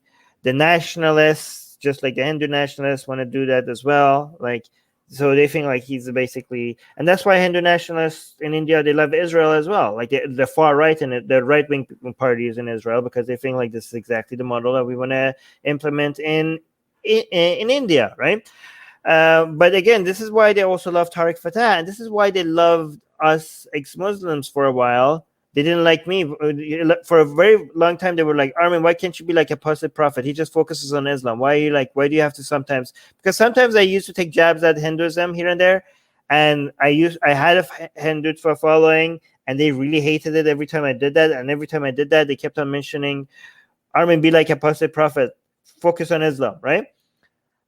the nationalists, just like the Hindu nationalists want to do that as well. Like, so they think like he's basically, and that's why Hindu nationalists in India, they love Israel as well. Like the far right and the right wing parties in Israel, because they think like this is exactly the model that we want to implement in India, right? But again, this is why they also love Tariq Fatah, and this is why they loved us ex-Muslims for a while. They didn't like me for a very long time. They were like, Armin, why can't you be like a apostate prophet? He just focuses on Islam. Why do you have to sometimes? Because sometimes I used to take jabs at Hinduism here and there, and I had a Hindutva following, and they really hated it every time I did that. And every time I did that, they kept on mentioning, Armin, be like a apostate prophet, focus on Islam, right?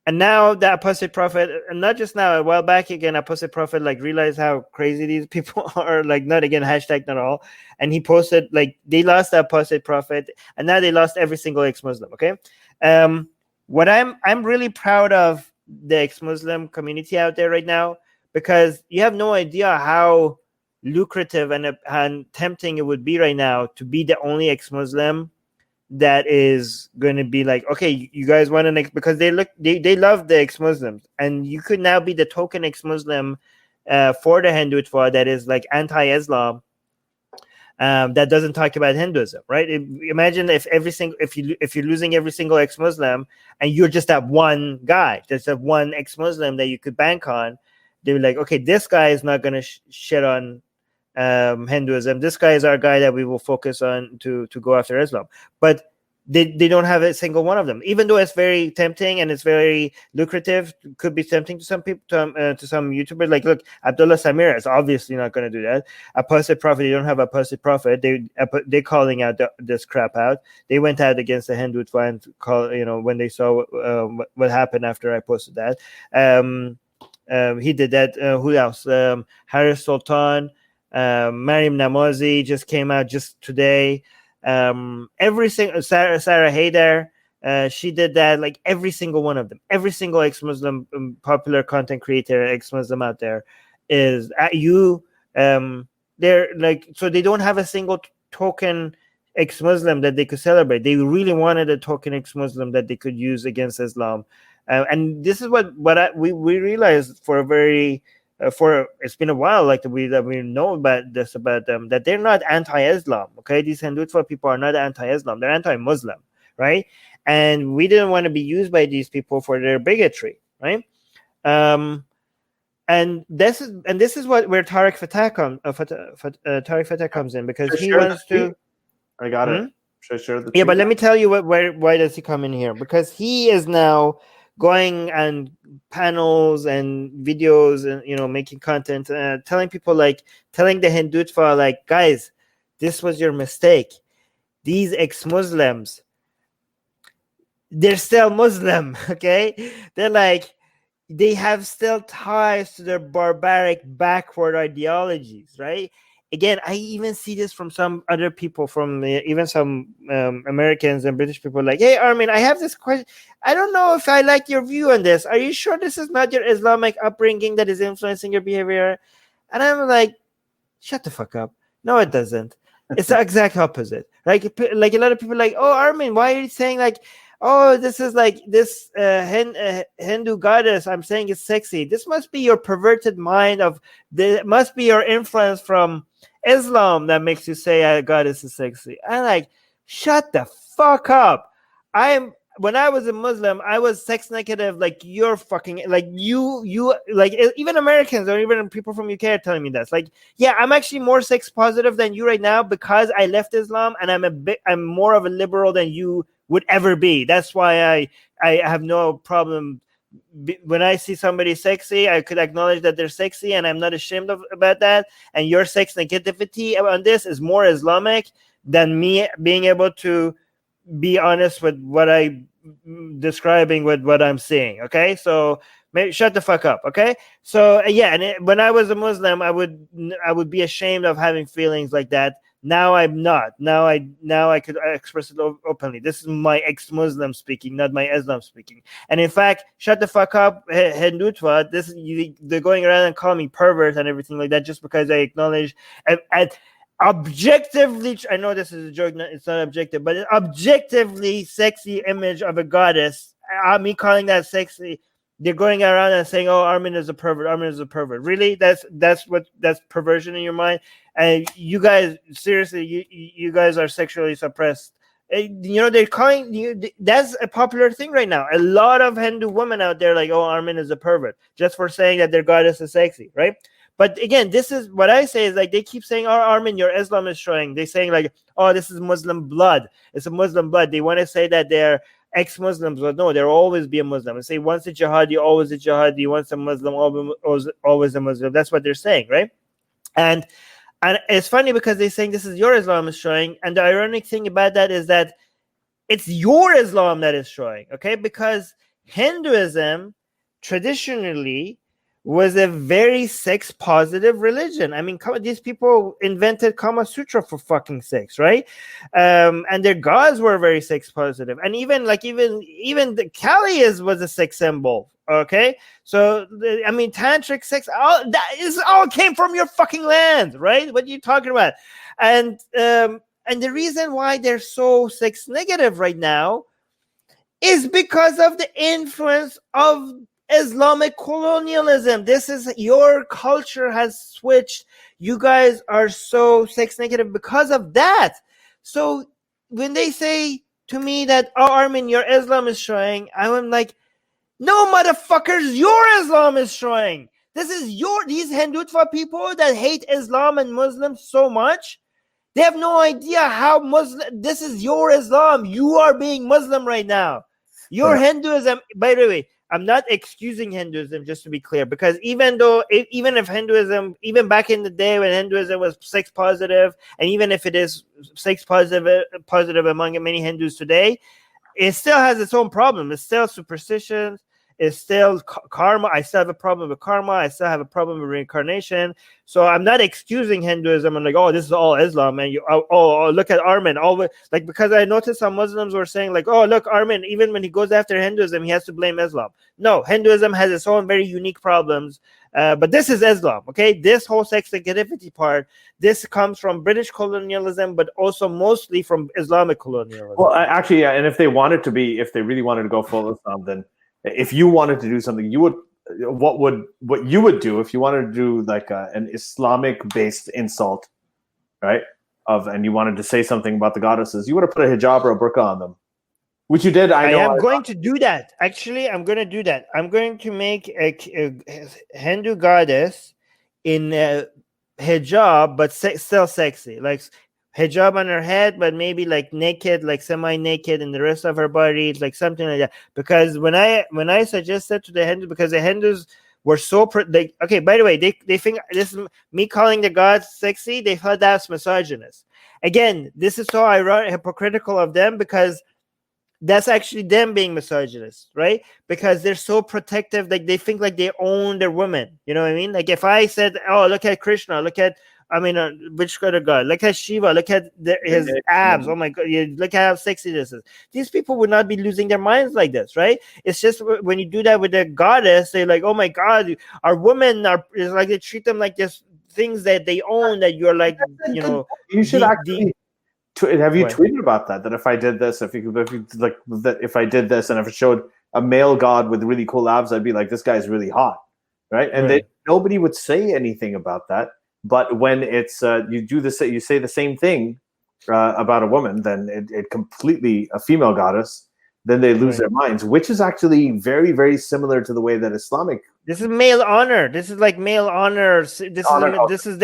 And now the apostate prophet, and not just now, a while back again, apostate prophet like realized how crazy these people are. Like, not again, hashtag not all. And he posted like they lost the apostate prophet, and now they lost every single ex-Muslim. Okay, what I'm really proud of the ex-Muslim community out there right now, because you have no idea how lucrative and tempting it would be right now to be the only ex-Muslim that is going to be like, okay, you guys want an because they love the ex-Muslims, and you could now be the token ex-Muslim for the Hindutva that is like anti-Islam, that doesn't talk about Hinduism, right? Imagine if you're losing every single ex-Muslim, and you're just that one guy, there's that one ex-Muslim that you could bank on. They're like, okay, this guy is not going to shit on Hinduism. This guy is our guy that we will focus on to go after Islam. But they don't have a single one of them, even though it's very tempting and it's very lucrative. Could be tempting to some people, to some YouTubers. Like, look, Abdullah Samir is obviously not going to do that. Apostate prophet, they don't have apostate prophet. They're calling out this crap out. They went out against the Hindutva and when they saw what happened after I posted that. He did that. Who else? Haris Sultan. Mariam Namazi just came out just today. Every single Sarah Haider, she did that. Like every single one of them, every single ex-Muslim popular content creator, ex-Muslim out there is at you. They're like, so they don't have a single token ex-Muslim that they could celebrate. They really wanted a token ex-Muslim that they could use against Islam, and this is what we realized for a very. It's been a while, like we know about them, that they're not anti-Islam. Okay, these Hindutva people are not anti-Islam; they're anti-Muslim, right? And we didn't want to be used by these people for their bigotry, right? And this is where Tariq Fatah comes in, because he wants to. I got it. Should I share the? Yeah, but let me tell you why does he come in here? Because he is now going on panels and videos and making content, telling people, like telling the Hindutva, like, guys, this was your mistake. These ex-Muslims, they're still Muslim, okay? They're like, they have still ties to their barbaric backward ideologies, right? Again, I even see this from some other people, from even some Americans and British people, like, hey, Armin, I have this question. I don't know if I like your view on this. Are you sure this is not your Islamic upbringing that is influencing your behavior? And I'm like, shut the fuck up. No, it doesn't. It's the exact opposite. Like a lot of people are like, oh, Armin, why are you saying like, oh, this is like this Hindu goddess I'm saying is sexy? This must be your perverted mind must be your influence from Islam that makes you say a goddess is sexy. I'm like, shut the fuck up. when I was a Muslim, I was sex negative. Like you're fucking like you like even Americans or even people from UK are telling me this. Like, yeah, I'm actually more sex positive than you right now because I left Islam and I'm more of a liberal than you would ever be. That's why I have no problem. When I see somebody sexy, I could acknowledge that they're sexy, and I'm not ashamed about that. And your sex negativity on this is more Islamic than me being able to be honest with what I describing with what I'm seeing. Okay, so maybe shut the fuck up. Okay, so yeah, and when I was a Muslim, I would be ashamed of having feelings like that. Now I'm not. Now I could express it openly. This is my ex-Muslim speaking, not my Islam speaking. And in fact, shut the fuck up, Hindutva. They're going around and calling me pervert and everything like that just because I acknowledge and objectively, I know this is a joke, it's not objective, but an objectively sexy image of a goddess, me calling that sexy, they're going around and saying, oh, Armin is a pervert, Armin is a pervert. Really? That's perversion in your mind? And you guys, seriously, you guys are sexually suppressed. They're calling you, that's a popular thing right now. A lot of Hindu women out there like, oh, Armin is a pervert, just for saying that their goddess is sexy, right? But again, this is what I say is like they keep saying, oh, Armin, your Islam is showing. They're saying like, oh, this is Muslim blood. It's a Muslim blood. They want to say that they're ex-Muslims, but no, they'll always be a Muslim. And say once a jihadi, always a jihadi. Once a Muslim, always a Muslim. That's what they're saying, right? And it's funny because they're saying this is your Islam is showing. And the ironic thing about that is that it's your Islam that is showing, okay? Because Hinduism traditionally was a very sex positive religion. I mean, these people invented Kama Sutra for fucking sex, right? And their gods were very sex positive. And even the Kali was a sex symbol. Okay, so tantric sex, all came from your fucking land, right? What are you talking about? And the reason why they're so sex negative right now is because of the influence of Islamic colonialism. This is your culture has switched. You guys are so sex negative because of that. So when they say to me that, oh, Armin, your Islam is showing, I'm like, no, motherfuckers, your Islam is showing. This is these Hindutva people that hate Islam and Muslims so much. They have no idea how Muslim. This is your Islam. You are being Muslim right now. Your Hinduism, by the way, I'm not excusing Hinduism, just to be clear, because even if Hinduism, even back in the day when Hinduism was sex positive, and even if it is sex positive among many Hindus today, it still has its own problem. It's still superstitions. It's still karma. I still have a problem with karma. I still have a problem with reincarnation. So I'm not excusing Hinduism and like, oh, this is all Islam. And look at Armin. Because I noticed some Muslims were saying like, oh, look, Armin, even when he goes after Hinduism, he has to blame Islam. No, Hinduism has its own very unique problems. But this is Islam, okay? This whole sex negativity part, this comes from British colonialism, but also mostly from Islamic colonialism. Well, actually, yeah. And if they really wanted to go full Islam, then if you wanted to do something, what you would do if you wanted to do like an Islamic-based insult, right? And you wanted to say something about the goddesses, you would have put a hijab or a burqa on them, which you did. I am going to do that. Actually, I'm going to do that. I'm going to make a Hindu goddess in hijab, but still sexy, like hijab on her head, but maybe like naked, like semi-naked, and the rest of her body, like something like that. Because when I suggested to the Hindus, because the Hindus were so okay. By the way, they think this is me calling the gods sexy. They thought that's misogynist. Again, this is so ironic, hypocritical of them, because that's actually them being misogynist, right? Because they're so protective, like they think like they own their women. You know what I mean? Like if I said, oh, look at Krishna, look at which other god? Look at Shiva. Look at his abs. Oh my god! Look at how sexy this is. These people would not be losing their minds like this, right? It's just when you do that with the goddess, they're like, oh my god, our women it's like they treat them like this things that they own. That you're like, you should actually. Have you tweeted about that? That if I did this, if I did this, and if it showed a male god with really cool abs, I'd be like, this guy's really hot, right? And nobody would say anything about that. But when it's you say the same thing about a woman, then it completely, a female goddess, then they lose their minds, which is actually very, very similar to the way that Islamic. This is male honor. This is like male honor. This is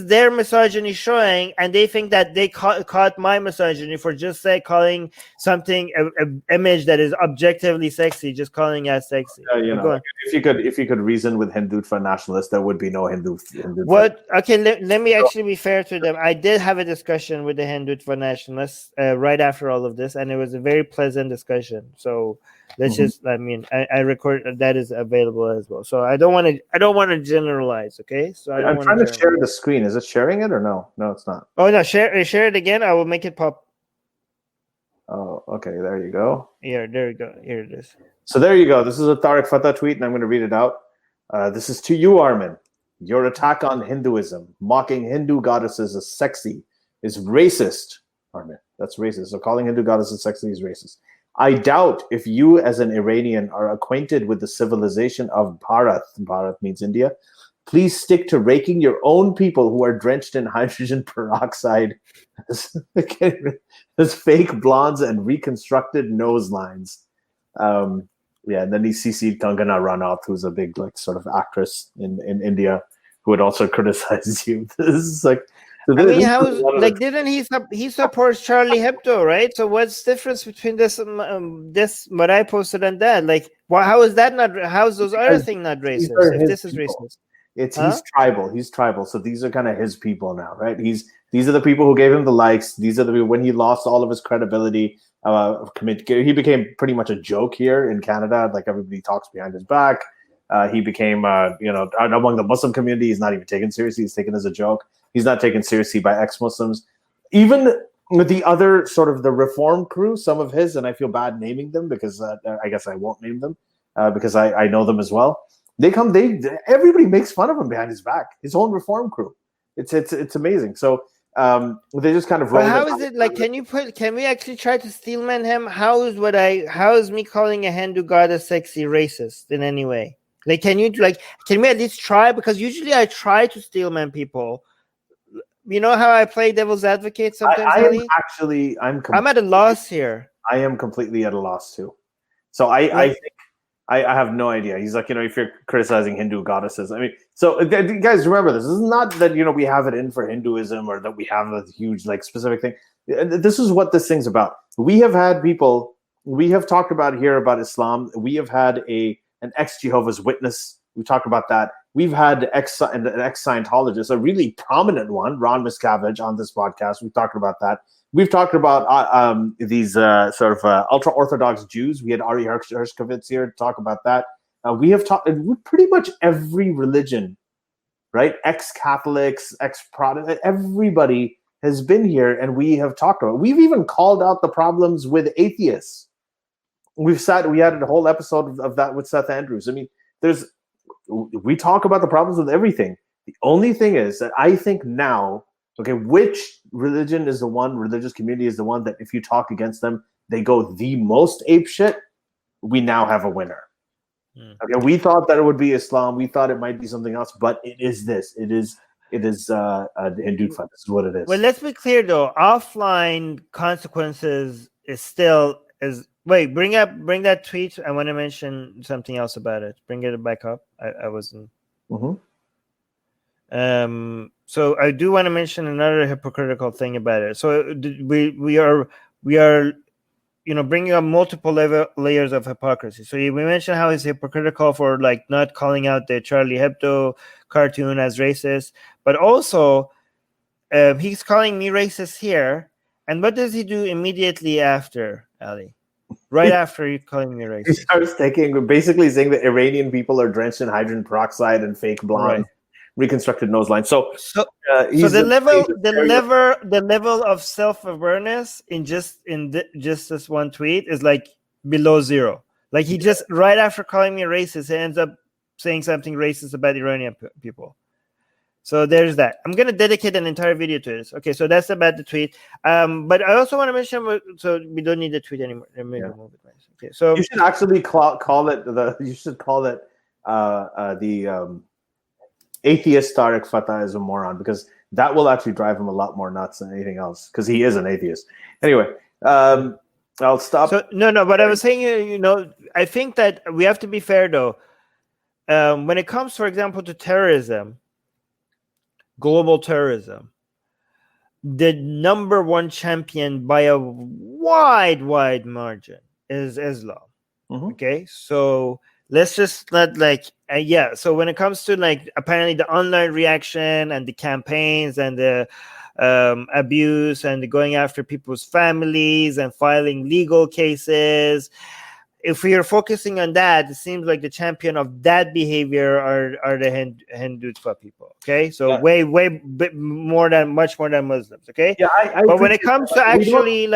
their misogyny showing, and they think that they caught my misogyny for just calling something an image that is objectively sexy, just calling as sexy. If you could reason with Hindutva nationalists, there would be no Hindutva. What? Okay, let me actually be fair to them. I did have a discussion with the Hindutva nationalists right after all of this, and it was a very pleasant discussion. So. Let's just. I mean, I record that is available as well. So I don't want to generalize. Okay. So I'm trying to share the screen. Is it sharing it or no? No, it's not. Oh no, share it again. I will make it pop. Oh, okay. There you go. Yeah, there you go. Here it is. So there you go. This is a Tariq Fatah tweet, and I'm going to read it out. This is to you, Armin. Your attack on Hinduism, mocking Hindu goddesses as sexy, is racist. Armin, that's racist. So calling Hindu goddesses sexy is racist. I doubt if you as an Iranian are acquainted with the civilization of Bharat, Bharat means India, please stick to raking your own people who are drenched in hydrogen peroxide as fake blondes and reconstructed nose lines. And then he CC'd Kangana Ranaut, who's a big sort of actress in India, who would also criticize you. This is like... didn't he supports Charlie Hebdo, right? So what's the difference between this what I posted and that? Like, how is that not? How's those other things not racist? If this is racist, he's tribal. He's tribal. So these are kind of his people now, right? These are the people who gave him the likes. These are the people when he lost all of his credibility. He became pretty much a joke here in Canada. Like everybody talks behind his back. He became, among the Muslim community, he's not even taken seriously. He's taken as a joke. He's not taken seriously by ex-Muslims. Even with the other sort of the reform crew, some of his, and I feel bad naming them because I guess I won't name them because I know them as well. Everybody makes fun of him behind his back. His own reform crew. It's amazing. So they just kind of roll. But how is it like? Can we actually try to steelman him? How is me calling a Hindu goddess sexy racist in any way? Like, can we at least try? Because usually I try to steelman people. You know how I play devil's advocate sometimes? I'm at a loss here. I am completely at a loss too. So I think I have no idea. He's like, if you're criticizing Hindu goddesses, I mean, so guys, remember this is not that we have it in for Hinduism or that we have a huge specific thing. This is what this thing's about. We have had people. We have talked about here about Islam. We have had an ex-Jehovah's Witness. We talked about that. We've had an ex-Scientologist, a really prominent one, Ron Miscavige, on this podcast. We've talked about that. We've talked about these sort of ultra-Orthodox Jews. We had Ari Hershkovitz here to talk about that. We have talked pretty much every religion, right? Ex-Catholics, ex-Protestant, everybody has been here, and we have talked about it. We've even called out the problems with atheists. We had a whole episode of that with Seth Andrews. I mean, we talk about the problems with everything. The only thing is that I think now, which religious community is the one that if you talk against them, they go the most apeshit? We now have a winner. Okay, we thought that it would be Islam. We thought it might be something else, but it is this. It is Hindutva. This is what it is. Well, let's be clear though. Offline consequences is still is. Wait, bring that tweet. I want to mention something else about it. Bring it back up. I wasn't. Mm-hmm. So I do want to mention another hypocritical thing about it. So we are bringing up multiple layers of hypocrisy. So we mentioned how he's hypocritical for not calling out the Charlie Hebdo cartoon as racist, but also he's calling me racist here. And what does he do immediately after, Ali? Right after you calling me racist. I was basically saying that Iranian people are drenched in hydrogen peroxide and fake blonde, reconstructed nose lines. So the level of self-awareness in just this one tweet is below zero. He just right after calling me racist, he ends up saying something racist about Iranian people. So there's that. I'm going to dedicate an entire video to this. Okay, so that's about the tweet. But I also want to mention, so we don't need the tweet anymore. Okay, so you should actually call it the atheist Tariq Fatah is a moron, because that will actually drive him a lot more nuts than anything else, because he is an atheist. Anyway, I'll stop. So no, but I was saying, I think that we have to be fair though. When it comes, for example, to terrorism, global terrorism, the number one champion by a wide margin is Islam. Mm-hmm. Okay, so let's just not so when it comes to apparently the online reaction and the campaigns and the abuse and the going after people's families and filing legal cases, if we are focusing on that, it seems like the champion of that behavior are the Hindutva people. Okay, so way much more than Muslims. Okay, but when it comes to actually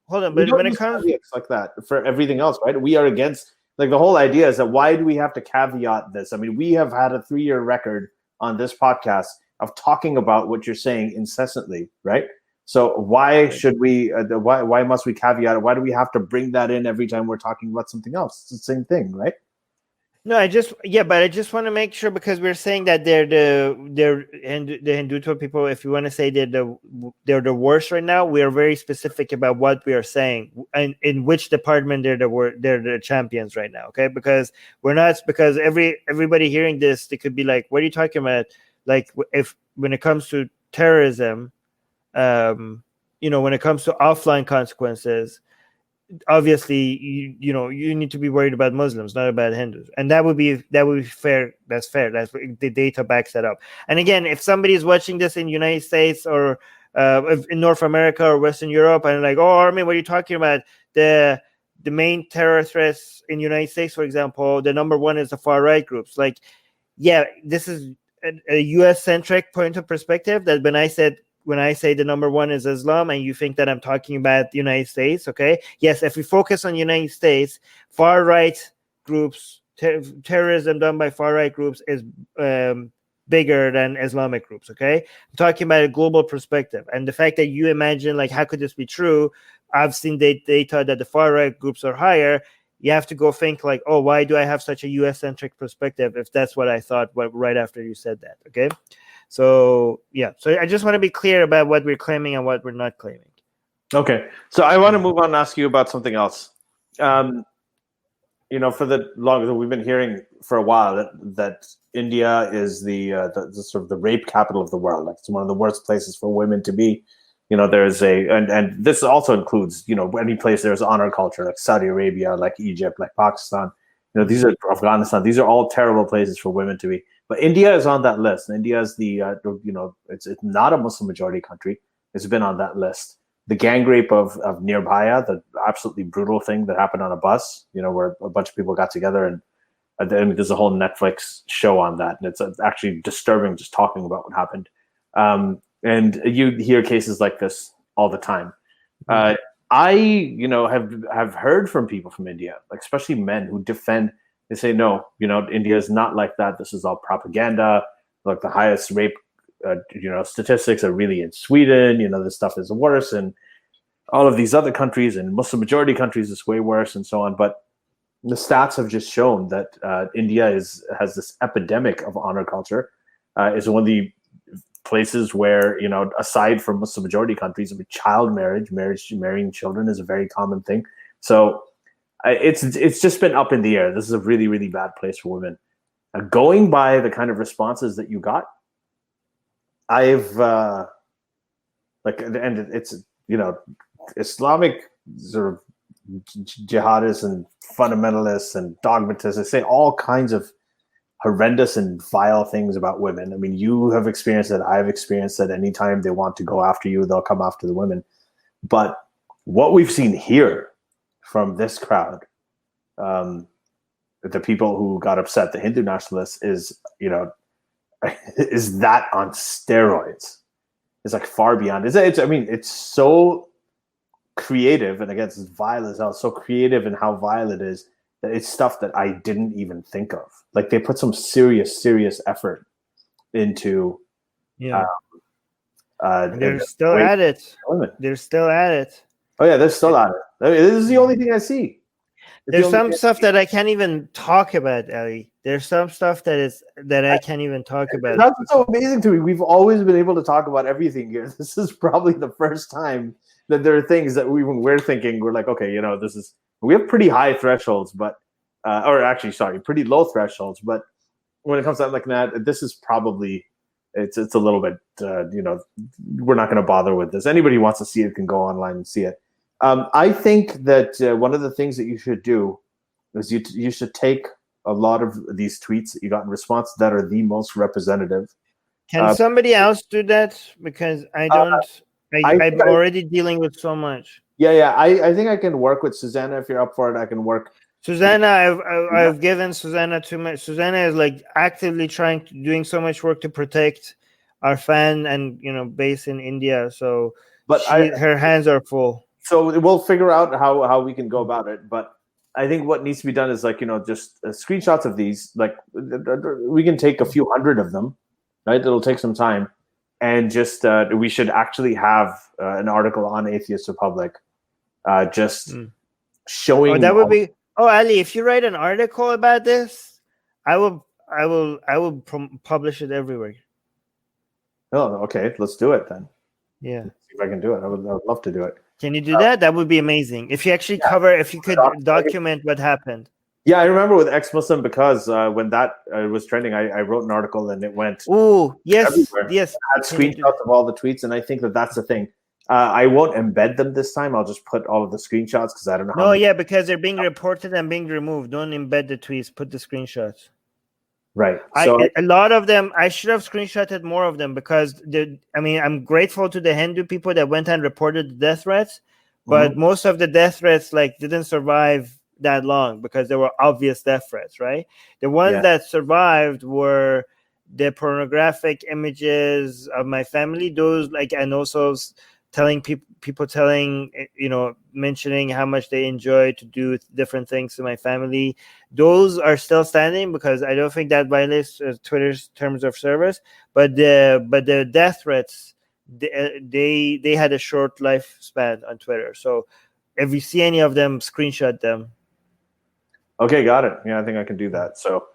hold on, but when it comes like that for everything else, right? We are against the whole idea is that why do we have to caveat this? I mean, we have had a 3-year record on this podcast of talking about what you're saying incessantly, right? So why should we? Why must we caveat it? Why do we have to bring that in every time we're talking about something else? It's the same thing, right? No, I just want to make sure, because we're saying that they're the Hindutva people. If you want to say they're the worst right now, we are very specific about what we are saying and in which department they're the champions right now. Okay, because we're not, because everybody hearing this, they could be like, "What are you talking about?" Like, if when it comes to terrorism, when it comes to offline consequences, obviously you need to be worried about Muslims, not about Hindus, and that would be fair. That's fair. That's the data backs that up. And again, if somebody is watching this in the United States or in North America or Western Europe and like, oh, Armin, what are you talking about? The main terror threats in the United States, for example, the number one is the far right groups. Like, yeah, this is a US centric point of perspective. That when I say the number one is Islam and you think that I'm talking about the United States, okay? Yes, if we focus on the United States, far right groups, terrorism done by far right groups is bigger than Islamic groups, okay? I'm talking about a global perspective. And the fact that you imagine, like, how could this be true? I've seen data that the far right groups are higher. You have to go think like, oh, why do I have such a US-centric perspective if that's what I thought right after you said that, okay? So, yeah. So I just want to be clear about what we're claiming and what we're not claiming. Okay. So I want to move on and ask you about something else. For the longest, we've been hearing for a while that India is the sort of the rape capital of the world. Like, it's one of the worst places for women to be. There's and this also includes, any place there's honor culture, like Saudi Arabia, like Egypt, like Pakistan. These are Afghanistan. These are all terrible places for women to be. But India is on that list. India is it's not a Muslim majority country. It's been on that list. The gang rape of Nirbhaya, the absolutely brutal thing that happened on a bus, where a bunch of people got together, and there's a whole Netflix show on that, and it's actually disturbing just talking about what happened. And you hear cases like this all the time. I have heard from people from India, like especially men who defend. They say, no, India is not like that. This is all propaganda. Like, the highest rape, statistics are really in Sweden. This stuff is worse, and all of these other countries and Muslim majority countries is way worse, and so on. But the stats have just shown that India has this epidemic of honor culture. Is one of the places where, aside from Muslim majority countries, child marrying children is a very common thing. So it's just been up in the air. This is a really, really bad place for women. Going by the kind of responses that you got, I've and it's Islamic sort of jihadists and fundamentalists and dogmatists. They say all kinds of horrendous and vile things about women. I mean, you have experienced that. I've experienced that. Anytime they want to go after you, they'll come after the women. But what we've seen here from this crowd, the people who got upset, the Hindu nationalists, is that on steroids. It's like far beyond. It's so creative, and again, it's vile as hell. So creative in how vile it is. It's stuff that I didn't even think of. Like, they put some serious effort into. Yeah. They're still at it. They're still at it. Oh yeah, they're still at it. This is the only thing I see. There's some stuff that I can't even talk about, Ali. There's some stuff that I can't even talk about. That's so amazing to me. We've always been able to talk about everything here. This is probably the first time that there are things that we're thinking, we're like, okay, we have pretty high thresholds, but or actually, sorry, pretty low thresholds. But when it comes to something like that, this is probably it's a little bit, we're not going to bother with this. Anybody who wants to see it can go online and see it. I think that one of the things that you should do is you should take a lot of these tweets that you got in response that are the most representative. Can somebody else do that? Because I don't. I'm already dealing with so much. Yeah. I think I can work with Susanna if you're up for it. I can work. Susanna, I've given Susanna too much. Susanna is like actively doing so much work to protect our fan and base in India. So, but her hands are full. So we'll figure out how we can go about it. But I think what needs to be done is just screenshots of these. Like we can take a few hundred of them, right? It'll take some time, and just we should actually have an article on Atheist Republic, showing. Oh, that would be. Oh, Ali, if you write an article about this, I will publish it everywhere. Oh, okay. Let's do it then. Yeah. Let's see if I can do it. I would love to do it. Can you do that? That would be amazing. If you actually if you could document what happened. Yeah, I remember with ex-Muslim because when that was trending, I wrote an article and it went. Oh, yes, everywhere. Yes. I had screenshots of all the tweets, and I think that's the thing. I won't embed them this time. I'll just put all of the screenshots because I don't know how. No, yeah, because they're being reported and being removed. Don't embed the tweets. Put the screenshots. Right. So a lot of them, I should have screenshotted more of them because I'm grateful to the Hindu people that went and reported the death threats, but most of the death threats didn't survive that long because there were obvious death threats, right? The ones that survived were the pornographic images of my family, those and also telling people mentioning how much they enjoy to do different things to my family. Those are still standing because I don't think that violates Twitter's terms of service. But the death threats, they had a short lifespan on Twitter. So if you see any of them, screenshot them. Okay, got it. Yeah, I think I can do that. So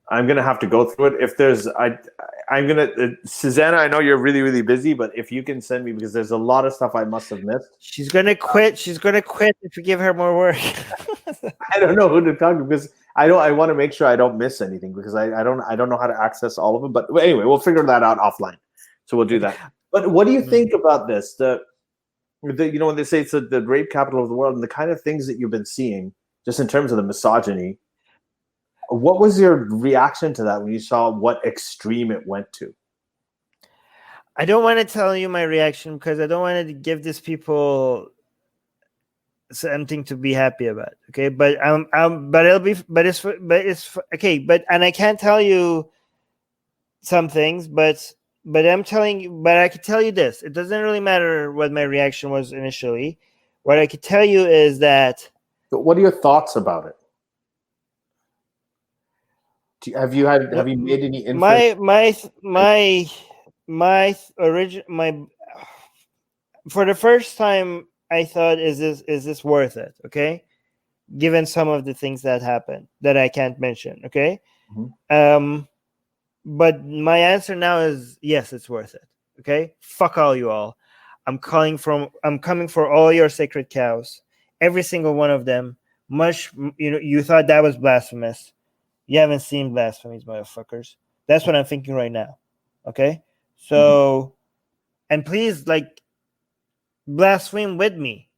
I'm gonna have to go through it. If there's, I'm gonna Susanna. I know you're really, really busy, but if you can send me because there's a lot of stuff I must have missed. She's gonna quit. She's gonna quit if you give her more work. I don't know who to talk to because I want to make sure I don't miss anything because I don't know how to access all of them. But anyway, we'll figure that out offline. So we'll do that. But what do you think about this? When they say it's the rape capital of the world and the kind of things that you've been seeing, just in terms of the misogyny. What was your reaction to that when you saw what extreme it went to? I don't want to tell you my reaction because I don't want to give these people something to be happy about. Okay, but it's okay. But I can't tell you some things, but I'm telling you. But I could tell you this: it doesn't really matter what my reaction was initially. What I could tell you is that. But what are your thoughts about it? Have you made any inference? For the first time I thought, is this worth it? Okay, given some of the things that happened that I can't mention. Okay, but my answer now is yes, it's worth it. Okay, fuck all you all. I'm coming for all your sacred cows, every single one of them. You thought that was blasphemous. You haven't seen Blasphemies, motherfuckers. That's what I'm thinking right now. Okay? So, and please, blaspheme with me.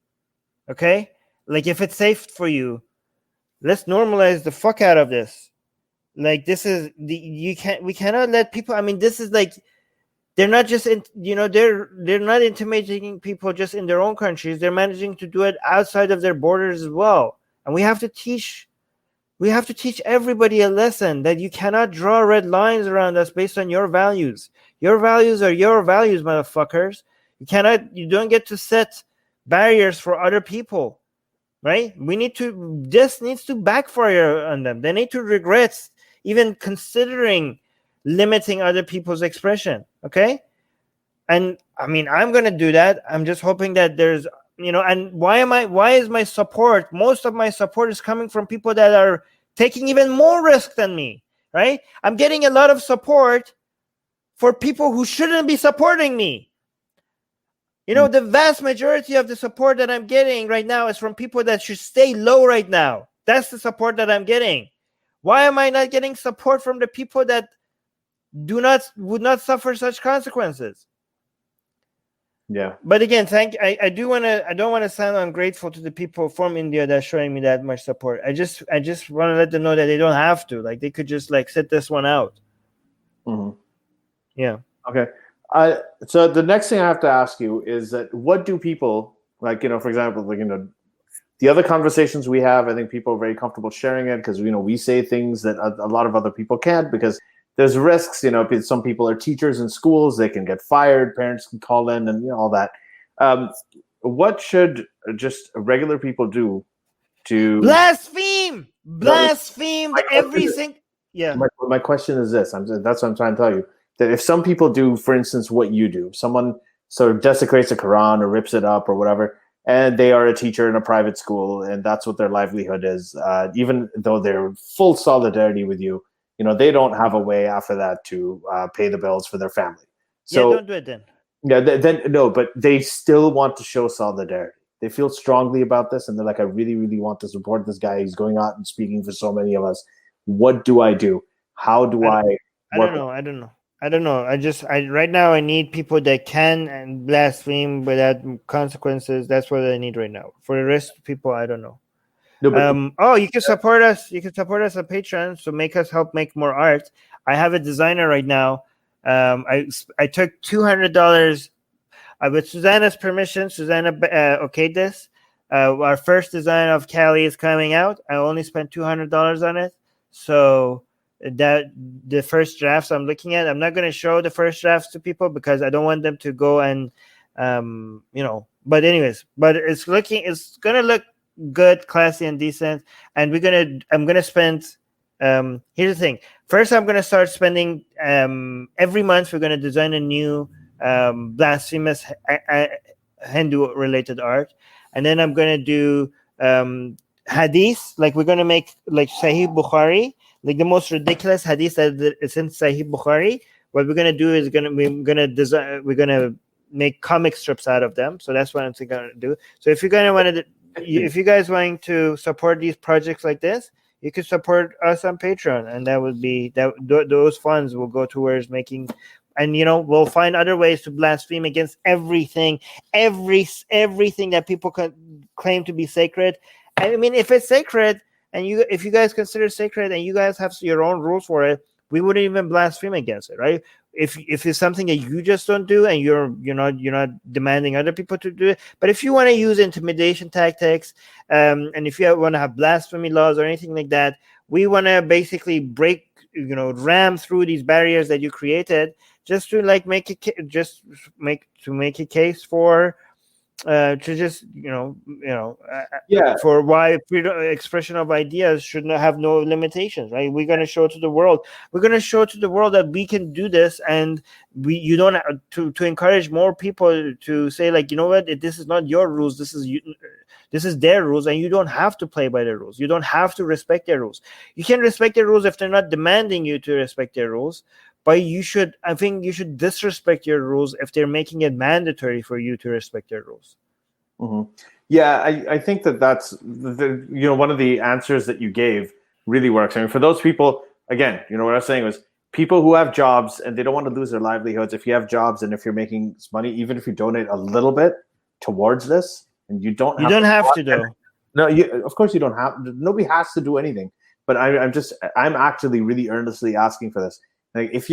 Okay? If it's safe for you, let's normalize the fuck out of this. This is we cannot let people, this is they're not just they're not intimidating people just in their own countries. They're managing to do it outside of their borders as well. And we have to teach everybody a lesson that you cannot draw red lines around us based on your values. Your values are your values, motherfuckers. You don't get to set barriers for other people, right? This needs to backfire on them. They need to regret even considering limiting other people's expression, okay? And I'm going to do that. I'm just hoping that there's, and why is my support, most of my support is coming from people that are taking even more risk than me, right? I'm getting a lot of support for people who shouldn't be supporting me. You know, the vast majority of the support that I'm getting right now is from people that should stay low right now. That's the support that I'm getting. Why am I not getting support from the people that would not suffer such consequences? Yeah. But again, I don't want to sound ungrateful to the people from India that's showing me that much support. I just want to let them know that they don't have to. Like, they could just like sit this one out. Mm-hmm. Yeah. Okay. So the next thing I have to ask you is that what do people like, for example, like, the other conversations we have, I think people are very comfortable sharing it because, we say things that a lot of other people can't because there's risks. Some people are teachers in schools. They can get fired. Parents can call in and, all that. What should just regular people do to blaspheme everything? Yeah. My question is this. That's what I'm trying to tell you. That if some people do, for instance, what you do, someone sort of desecrates the Quran or rips it up or whatever, and they are a teacher in a private school, and that's what their livelihood is, even though they're full solidarity with you, they don't have a way after that to pay the bills for their family. So yeah, don't do it then. Yeah, then no, but they still want to show solidarity. They feel strongly about this, and they're like, I really, really want to support this guy. He's going out and speaking for so many of us. What do I do? How do I don't know. I don't know. Right now I need people that can and blaspheme without consequences. That's what I need right now. For the rest of people, I don't know. No, you can support us. You can support us on Patreon. So help make more art. I have a designer right now. I took $200 with Susanna's permission. Susanna okayed this. Our first design of Cali is coming out. I only spent $200 on it. So that the first drafts I'm looking at, I'm not going to show the first drafts to people because I don't want them to go and but anyways, it's going to look good, classy, and decent. And I'm going to spend here's the thing. First, I'm going to start spending every month we're going to design a new blasphemous Hindu related art, and then I'm going to do hadith, like we're going to make like Sahih Bukhari, like the most ridiculous hadith that is in Sahih Bukhari. What we're going to do is we're going to make comic strips out of them. So that's what I'm going to do. So if you're going to want to, if you guys wanting to support these projects like this, you can support us on Patreon, and that would be those funds will go towards making. And we'll find other ways to blaspheme against everything that people can claim to be sacred. I mean, if it's sacred, and if you guys consider sacred, and you guys have your own rules for it, we wouldn't even blaspheme against it, right? If it's something that you just don't do, and you're not demanding other people to do it, but if you want to use intimidation tactics, and if you want to have blasphemy laws or anything like that, we want to basically ram through these barriers that you created, just to like make a case for for why freedom expression of ideas should not have no limitations, right? We're going to show to the world that we can do this, and you don't have to encourage more people to say, like, what, this is not your rules, this is their rules, and you don't have to play by their rules. You don't have to respect their rules. You can respect their rules if they're not demanding you to respect their rules. But I think you should disrespect your rules if they're making it mandatory for you to respect their rules. Mm-hmm. Yeah, I think that's one of the answers that you gave really works. I mean, for those people, again, what I was saying was people who have jobs and they don't want to lose their livelihoods. If you have jobs and if you're making money, even if you donate a little bit towards this, and you don't have to though. No, of course you don't have. Nobody has to do anything. But I'm actually really earnestly asking for this. Like, if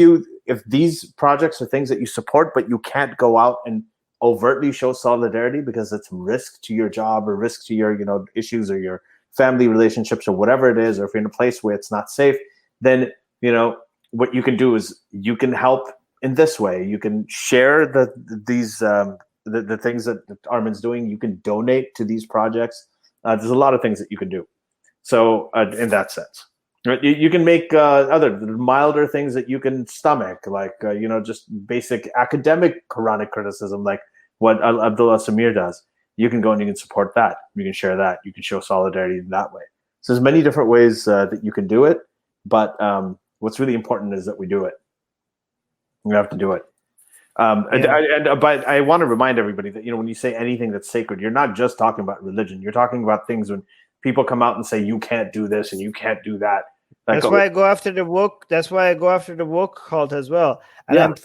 these projects are things that you support, but you can't go out and overtly show solidarity because it's risk to your job or risk to your issues or your family relationships or whatever it is, or if you're in a place where it's not safe, then what you can do is you can help in this way. You can share the things that Armin's doing. You can donate to these projects. There's a lot of things that you can do. So in that sense. You can make other milder things that you can stomach, like just basic academic Quranic criticism, like what Abdullah Samir does. You can go and you can support that. You can share that. You can show solidarity in that way. So there's many different ways that you can do it, but what's really important is that we do it. We have to do it. But I want to remind everybody that, when you say anything that's sacred, you're not just talking about religion. You're talking about things when people come out and say you can't do this and you can't do that. That's why I go after the woke. That's why I go after the woke cult as well. And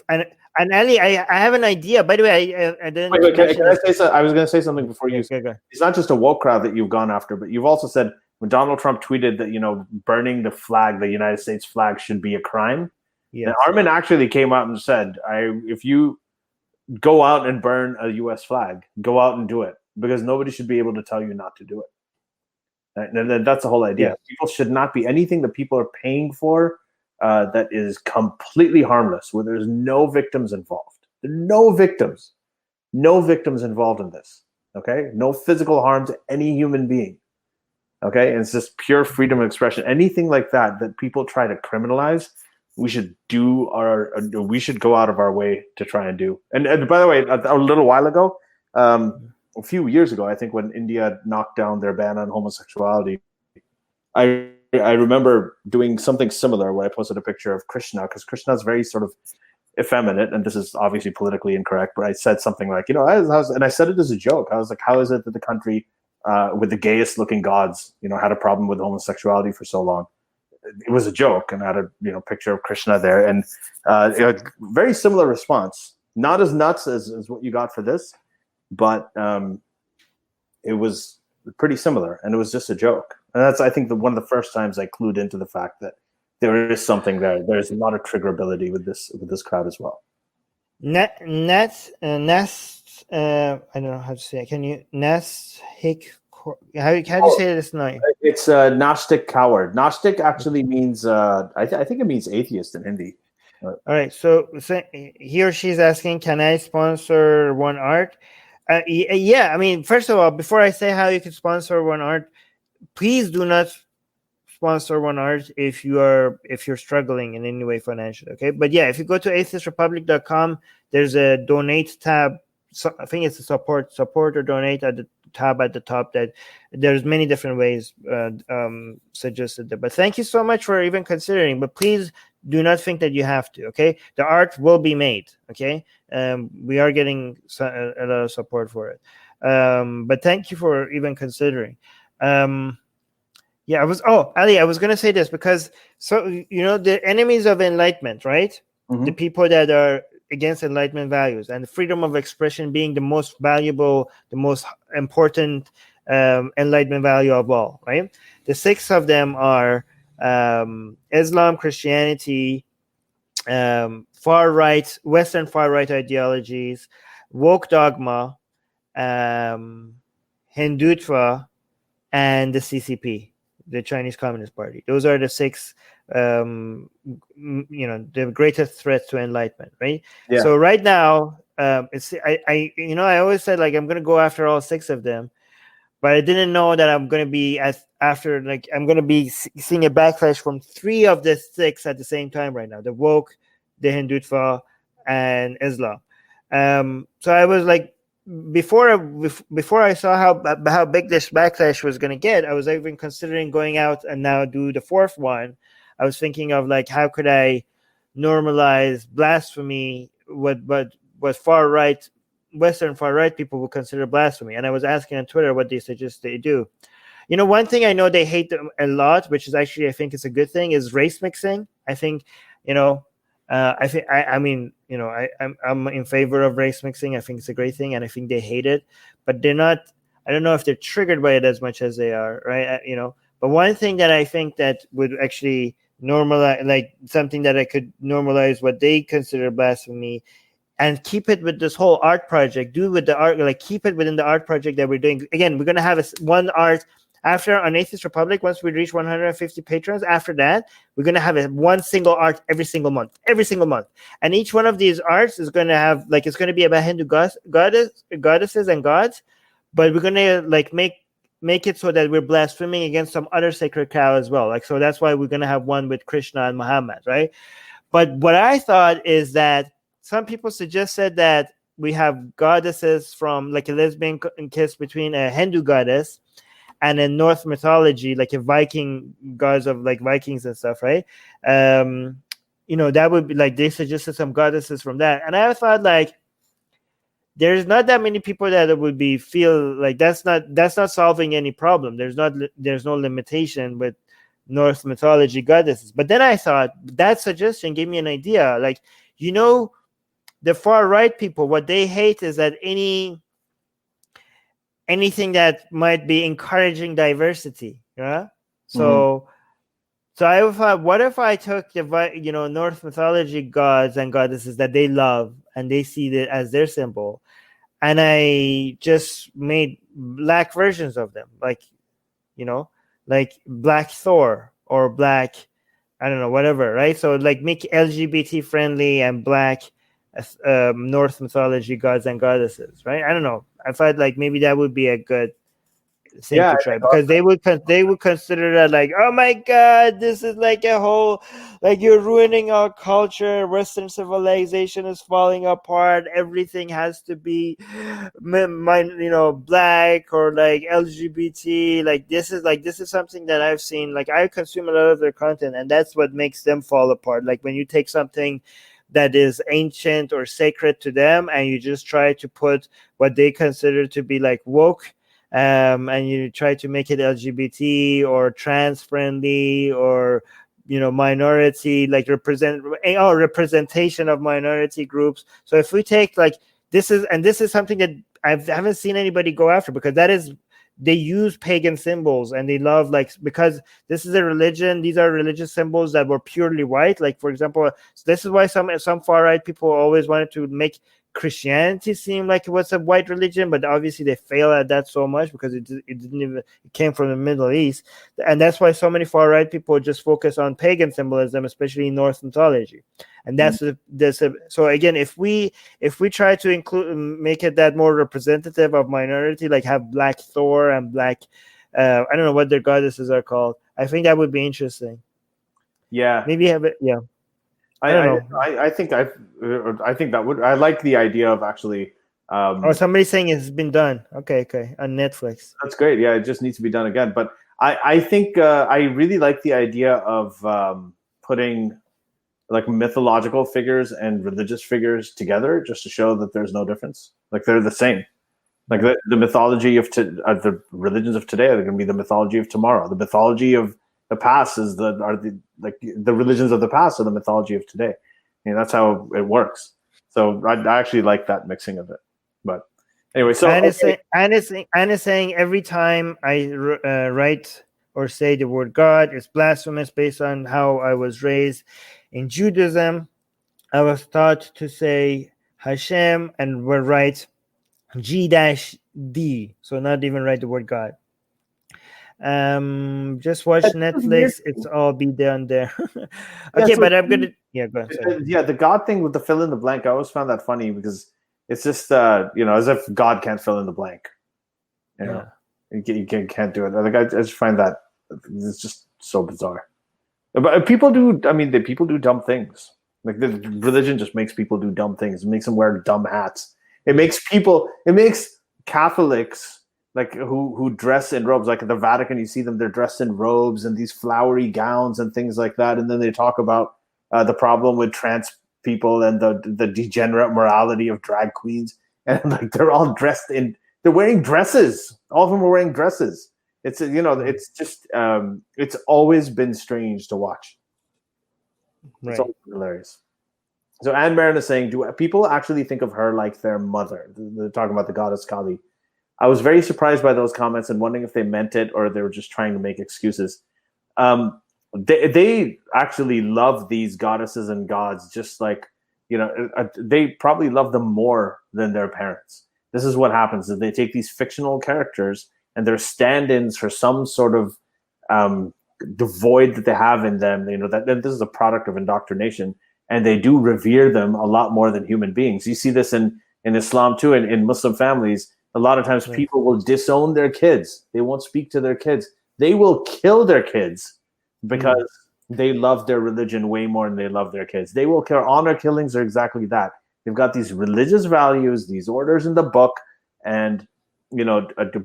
and Ali, I have an idea. By the way, I didn't. Wait, can I say so? I was going to say something before you. Go. It's not just a woke crowd that you've gone after, but you've also said when Donald Trump tweeted that burning the flag, the United States flag, should be a crime. Yeah. And Armin actually came out and said, if you go out and burn a U.S. flag, go out and do it, because nobody should be able to tell you not to do it. Right? And that's the whole idea. Yeah. People should not be anything that people are paying for that is completely harmless, where there's no victims involved. There are no victims involved in this. Okay, no physical harm to any human being. Okay, and it's just pure freedom of expression. Anything like that people try to criminalize, we should we should go out of our way to try and do. And by the way, a little while ago, a few years ago, I think when India knocked down their ban on homosexuality, I remember doing something similar where I posted a picture of Krishna, because Krishna is very sort of effeminate, and this is obviously politically incorrect, but I said something like, and I said it as a joke. I was like, how is it that the country with the gayest looking gods, had a problem with homosexuality for so long? It was a joke, and I had a picture of Krishna there, and very similar response. Not as nuts as what you got for this, but it was pretty similar, and it was just a joke. And that's, I think, one of the first times I clued into the fact that there is something there. There's a lot of triggerability with this crowd as well. Nest, I don't know how to say it. Can you Nest Hick? How do you say this name? It's Gnostic coward. Gnostic actually means I think it means atheist in Hindi. All right. So he or she's asking, can I sponsor One Art? Yeah. I mean, first of all, before I say how you can sponsor One Art, please do not sponsor One Art if you're struggling in any way financially. Okay. But yeah, if you go to atheistrepublic.com, there's a donate tab. So I think it's a support or donate at the tab at the top. That there's many different ways suggested there. But thank you so much for even considering. But please do not think that you have to. Okay, the art will be made. Okay, we are getting a lot of support for it. But thank you for even considering. Yeah, Ali, I was gonna say this because the enemies of enlightenment, right? Mm-hmm. The people that are against enlightenment values and freedom of expression being the most valuable, the most important enlightenment value of all, right? The 6 of them are Islam, Christianity, far-right, Western far-right ideologies, woke dogma, Hindutva, and the CCP, the Chinese Communist Party. Those are the 6 the greatest threats to enlightenment, right? Yeah. So right now, I always said like I'm gonna go after all 6 of them, but I didn't know that I'm gonna be I'm gonna be seeing a backlash from 3 of the 6 at the same time right now: the woke, the Hindutva, and Islam. So I was like, before I saw how big this backlash was gonna get, I was even considering going out and now do the 4th one. I was thinking of like, how could I normalize blasphemy? What Western far right people would consider blasphemy? And I was asking on Twitter what they suggest they do. One thing I know they hate a lot, which is actually I think it's a good thing, is race mixing. I think I'm in favor of race mixing. I think it's a great thing, and I think they hate it, but they're not. I don't know if they're triggered by it as much as they are, right? But one thing that I think that would actually normalize, like something that I could normalize what they consider blasphemy, and keep it with this whole art project. Do with the art, like keep it within the art project that we're doing. Again, we're gonna have one art after on Atheist Republic. Once we reach 150 patrons, after that, we're gonna have one single art every single month, and each one of these arts is gonna have it's gonna be about Hindu goddesses and gods, but we're gonna make it so that we're blaspheming against some other sacred cow as well. So that's why we're going to have one with Krishna and Muhammad, right? But what I thought is that some people suggested that we have goddesses from like a lesbian kiss between a Hindu goddess and in Norse mythology, like a Viking gods of like Vikings and stuff, right? that would be like they suggested some goddesses from that, and I thought like there's not that many people that would be feel like that's not solving any problem. There's no limitation with Norse mythology goddesses. But then I thought that suggestion gave me an idea. Like, the far right people, what they hate is that anything that might be encouraging diversity. Yeah. So I thought, what if I took the Norse mythology gods and goddesses that they love and they see it as their symbol, and I just made black versions of them, like Black Thor or Black, I don't know, whatever, right? So like make LGBT friendly and black Norse mythology gods and goddesses, right? I don't know. I thought like maybe that would be a good thing to try, because they would consider that like, oh my god, this is like a whole, like, you're ruining our culture, Western civilization is falling apart, everything has to be black or like LGBT. Like this is something that I've seen, like I consume a lot of their content, and that's what makes them fall apart. Like when you take something that is ancient or sacred to them and you just try to put what they consider to be like woke, and you try to make it LGBT or trans friendly or minority, like representation of minority groups. So if we take like this is something that I haven't seen anybody go after, because that is, they use pagan symbols and they love, like, because this is a religion, these are religious symbols that were purely white. Like for example, this is why some far right people always wanted to make Christianity seem like it was a white religion, but obviously they fail at that so much because it came from the Middle East, and that's why so many far right people just focus on pagan symbolism, especially in Norse mythology. And so again, if we try to make it that more representative of minority, like have Black Thor and Black, I don't know what their goddesses are called, I think that would be interesting. Yeah, maybe have it. Yeah. I think that would. I like the idea of actually. Somebody's saying it's been done. Okay, on Netflix. That's great. Yeah, it just needs to be done again. But I think I really like the idea of putting like mythological figures and religious figures together, just to show that there's no difference. Like they're the same. Like the mythology of the religions of today are going to be the mythology of tomorrow. The mythology of the past the religions of the past are the mythology of today. That's how it works. So I actually like that mixing of it. But anyway, so Anna's saying every time I write or say the word God, it's blasphemous based on how I was raised. In Judaism, I was taught to say Hashem and we'll write G-D, so not even write the word God. Just watch Netflix, it's all be done there. Okay, but I'm gonna go ahead. Yeah, the God thing with the fill in the blank, I always found that funny because it's just as if God can't fill in the blank. You can't do it. Like I just find that it's just so bizarre. But people do. I mean, people do dumb things. Like the religion just makes people do dumb things. It makes them wear dumb hats. It makes Catholics, like who dress in robes, like at the Vatican, you see them, they're dressed in robes and these flowery gowns and things like that. And then they talk about the problem with trans people and the degenerate morality of drag queens. And like they're all they're wearing dresses. All of them are wearing dresses. It's it's just it's always been strange to watch. Right. It's always hilarious. So Anne Marin is saying, do people actually think of her like their mother? They're talking about the goddess Kali. I was very surprised by those comments and wondering if they meant it or they were just trying to make excuses. They actually love these goddesses and gods, just like, they probably love them more than their parents. This is what happens, is they take these fictional characters and they're stand-ins for some sort of the void that they have in them. That this is a product of indoctrination, and they do revere them a lot more than human beings. You see this in Islam too, and in Muslim families. A lot of times people will disown their kids. They won't speak to their kids. They will kill their kids because they love their religion way more than they love their kids. They will kill. Honor killings are exactly that. They've got these religious values, these orders in the book, and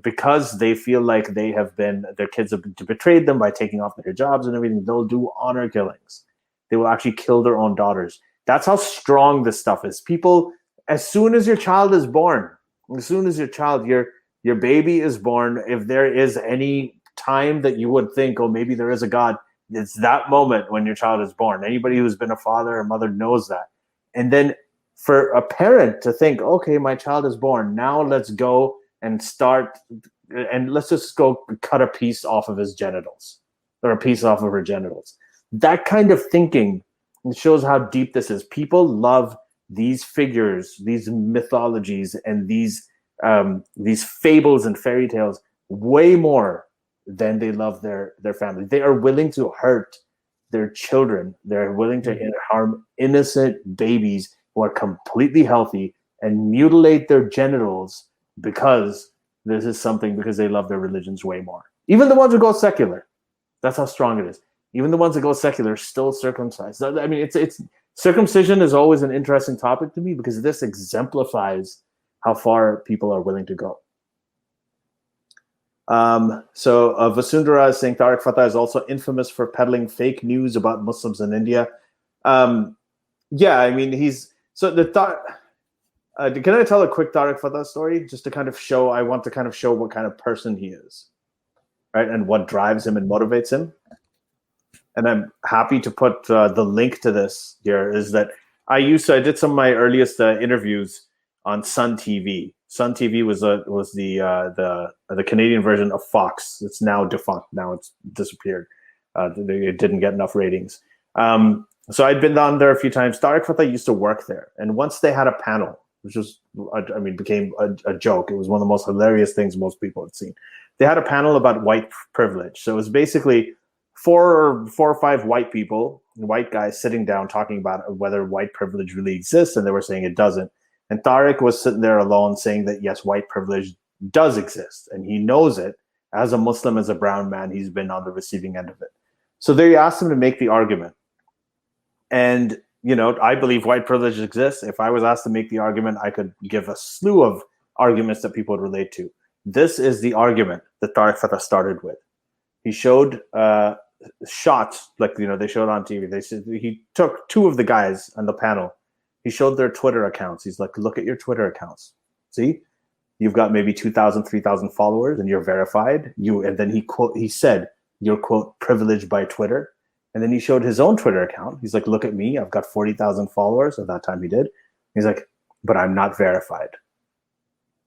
because they feel like their kids have betrayed them by taking off their hijabs and everything, they'll do honor killings. they will actually kill their own daughters. That's how strong this stuff is. People, as soon as your child is born, as soon as your baby is born, if there is any time that you would think, oh, maybe there is a God, it's that moment when your child is born. Anybody who's been a father or mother knows that. And then for a parent to think, okay, my child is born, now let's go and start, and let's just go cut a piece off of his genitals or a piece off of her genitals. That kind of thinking shows how deep this is. People love these figures, these mythologies, and these fables and fairy tales way more than they love their family. They are willing to hurt their children. They're willing to harm innocent babies who are completely healthy and mutilate their genitals because they love their religions way more. Even the ones who go secular, that's how strong it is. Even the ones that go secular are still circumcised. I mean, it's circumcision is always an interesting topic to me because this exemplifies how far people are willing to go. So Vasundhara is saying Tariq Fatah is also infamous for peddling fake news about Muslims in India. Yeah, I mean, can I tell a quick Tariq Fatah story just to kind of show, I want to kind of show what kind of person he is, right? And what drives him and motivates him. And I'm happy to put the link to this here, is that I did some of my earliest interviews on Sun TV. Sun TV was the Canadian version of Fox. It's now defunct. Now it's disappeared. It didn't get enough ratings. So I'd been on there a few times. Tariq Fatah used to work there. And once they had a panel, which was, became a joke. It was one of the most hilarious things most people had seen. They had a panel about white privilege. So it was basically four or five white guys sitting down talking about whether white privilege really exists, and they were saying it doesn't. And Tariq was sitting there alone saying that, yes, white privilege does exist, and he knows it. As a Muslim, as a brown man, he's been on the receiving end of it. So they asked him to make the argument. And, I believe white privilege exists. If I was asked to make the argument, I could give a slew of arguments that people would relate to. This is the argument that Tariq Fatah started with. He showed shots, they showed on TV. They said he took two of the guys on the panel. He showed their Twitter accounts. He's like, look at your Twitter accounts. See, you've got maybe 2,000, 3,000 followers and you're verified. And then he said, you're, quote, privileged by Twitter. And then he showed his own Twitter account. He's like, look at me. I've got 40,000 followers. At that time he did. He's like, but I'm not verified.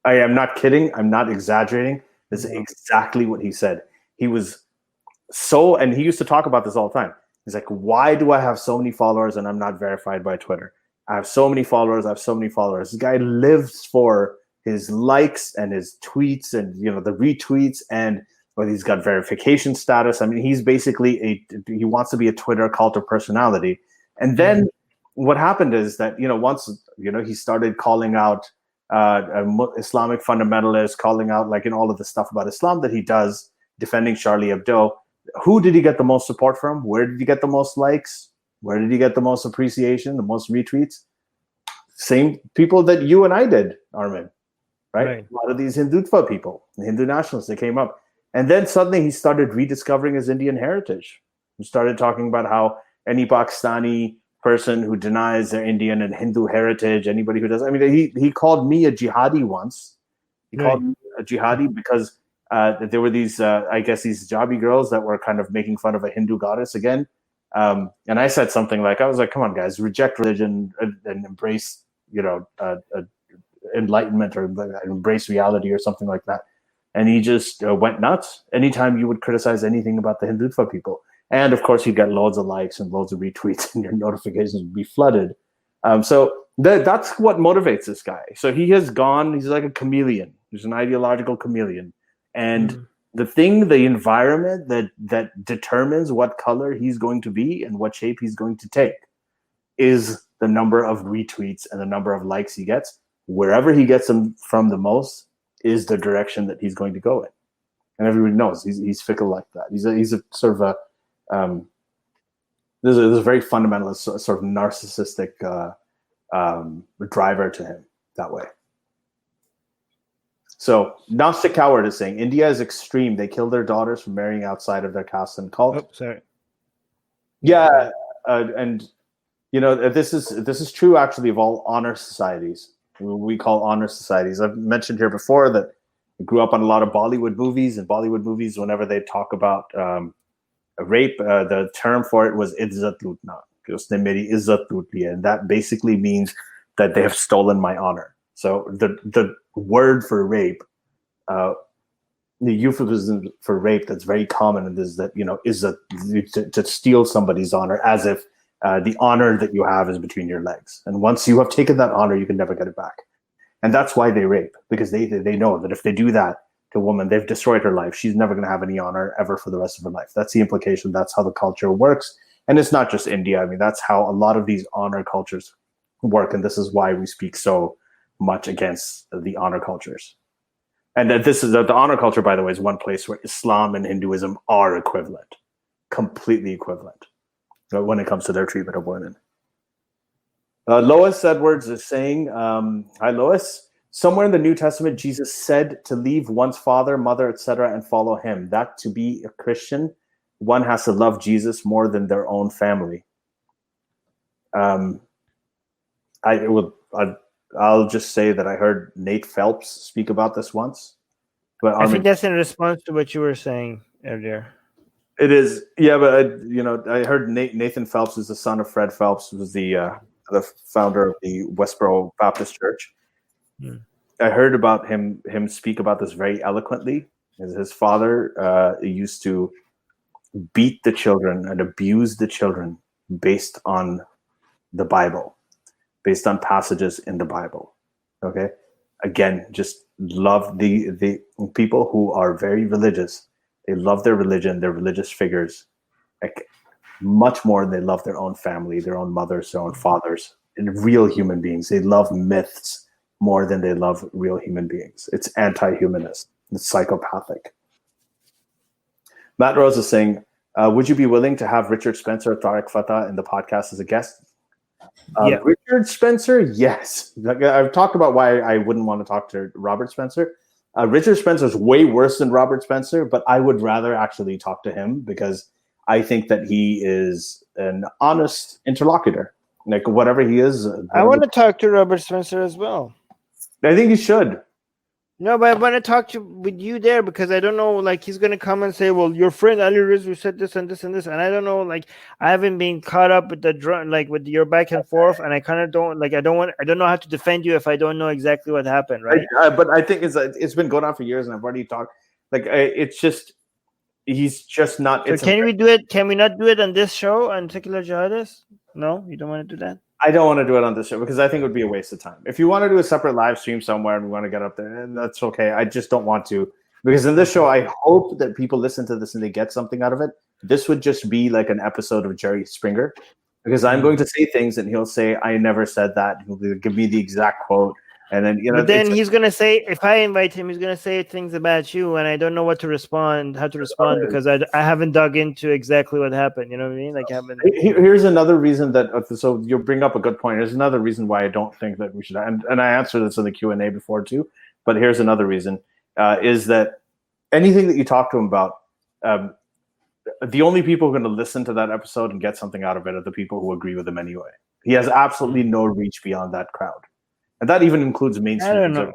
I am not kidding. I'm not exaggerating. This is exactly what he said. He was and he used to talk about this all the time. He's like, why do I have so many followers and I'm not verified by Twitter? I have so many followers. This guy lives for his likes and his tweets and, the retweets, and whether he's got verification status. I mean, he's basically he wants to be a Twitter cult of personality. And then what happened is that, once, he started calling out Islamic fundamentalists, calling out all of the stuff about Islam that he does, defending Charlie Hebdo. Who did he get the most support from? Where did he get the most likes? Where did he get the most appreciation, the most retweets? Same people that you and I did, Armin, right? A lot of these Hindutva people, the Hindu nationalists, they came up. And then suddenly he started rediscovering his Indian heritage. He started talking about how any Pakistani person who denies their Indian and Hindu heritage, anybody who does, he called me a jihadi once. He called me a jihadi because there were these, these Jabi girls that were kind of making fun of a Hindu goddess again. And I said something like, I was like, come on, guys, reject religion and embrace, enlightenment, or embrace reality or something like that. And he just went nuts anytime you would criticize anything about the Hindutva people. And of course, you'd get loads of likes and loads of retweets and your notifications would be flooded. So that's what motivates this guy. So he has gone, he's like a chameleon. He's an ideological chameleon. And the environment that determines what color he's going to be and what shape he's going to take is the number of retweets and the number of likes he gets. Wherever he gets them from the most is the direction that he's going to go in. And everybody knows he's fickle like that. He's a sort of a there's a very fundamentalist sort of narcissistic driver to him that way. So Gnostic Coward is saying India is extreme. They kill their daughters for marrying outside of their caste and cult. Oh, sorry. Yeah, and this is true actually of all honor societies. We call honor societies. I've mentioned here before that I grew up on a lot of Bollywood movies, and Bollywood movies, whenever they talk about rape, the term for it was izzat lutna. Usne meri izzat loot liya, and that basically means that they have stolen my honor. So the word for rape, the euphemism for rape that's very common is that is to steal somebody's honor, as if the honor that you have is between your legs, and once you have taken that honor, you can never get it back. And that's why they rape, because they know that if they do that to a woman, they've destroyed her life. She's never going to have any honor ever for the rest of her life. That's the implication. That's how the culture works. And it's not just India. I mean, that's how a lot of these honor cultures work. And this is why we speak so much against the honor cultures. And this is the honor culture, by the way, is one place where Islam and Hinduism are equivalent, completely equivalent when it comes to their treatment of women. Lois Edwards is saying, hi, Lois. Somewhere in the New Testament, Jesus said to leave one's father, mother, etc., and follow him. That to be a Christian, one has to love Jesus more than their own family. I'll just say that I heard Nate Phelps speak about this once. But I think that's in response to what you were saying earlier. It is, yeah, but I heard Nathan Phelps is the son of Fred Phelps, who was the founder of the Westboro Baptist Church. I heard about him speak about this very eloquently. His father used to beat the children and abuse the children based on the Bible, based on passages in the Bible. Okay, again, just love the people who are very religious. They love their religion, their religious figures, like much more than they love their own family, their own mothers, their own fathers, and real human beings. They love myths more than they love real human beings. It's anti-humanist. It's psychopathic. Matt Rose is saying, would you be willing to have Richard Spencer or Tariq Fatah in the podcast as a guest? Yeah. Richard Spencer, yes. I've talked about why I wouldn't want to talk to Robert Spencer. Richard Spencer is way worse than Robert Spencer, but I would rather actually talk to him because I think that he is an honest interlocutor. Like whatever he is. I want to talk to Robert Spencer as well. I think you should. No, but I want to talk with you there because I don't know, like he's going to come and say, well, your friend Ali Rizvi said this and this and this. And I don't know, like I haven't been caught up with with your back and forth. And I kind of don't I don't know how to defend you if I don't know exactly what happened. Right. But I think it's been going on for years and I've already talked. It's just, he's just not. So can we do it? Can we not do it on this show on Secular Jihadists? No, you don't want to do that? I don't want to do it on this show because I think it would be a waste of time. If you want to do a separate live stream somewhere and we want to get up there, and that's okay. I just don't want to, because in this show, I hope that people listen to this and they get something out of it. This would just be like an episode of Jerry Springer, because I'm going to say things and he'll say, I never said that. He'll give me the exact quote. And then, but then he's going to say, if I invite him, he's going to say things about you. And I don't know how to respond because I haven't dug into exactly what happened. You know what I mean? Like, here's another reason that, so you bring up a good point. There's another reason why I don't think that we should, and I answered this in the Q&A before too, but here's another reason, is that anything that you talk to him about, the only people who are going to listen to that episode and get something out of it are the people who agree with him anyway. He has absolutely no reach beyond that crowd. And that even includes mainstream. I don't know.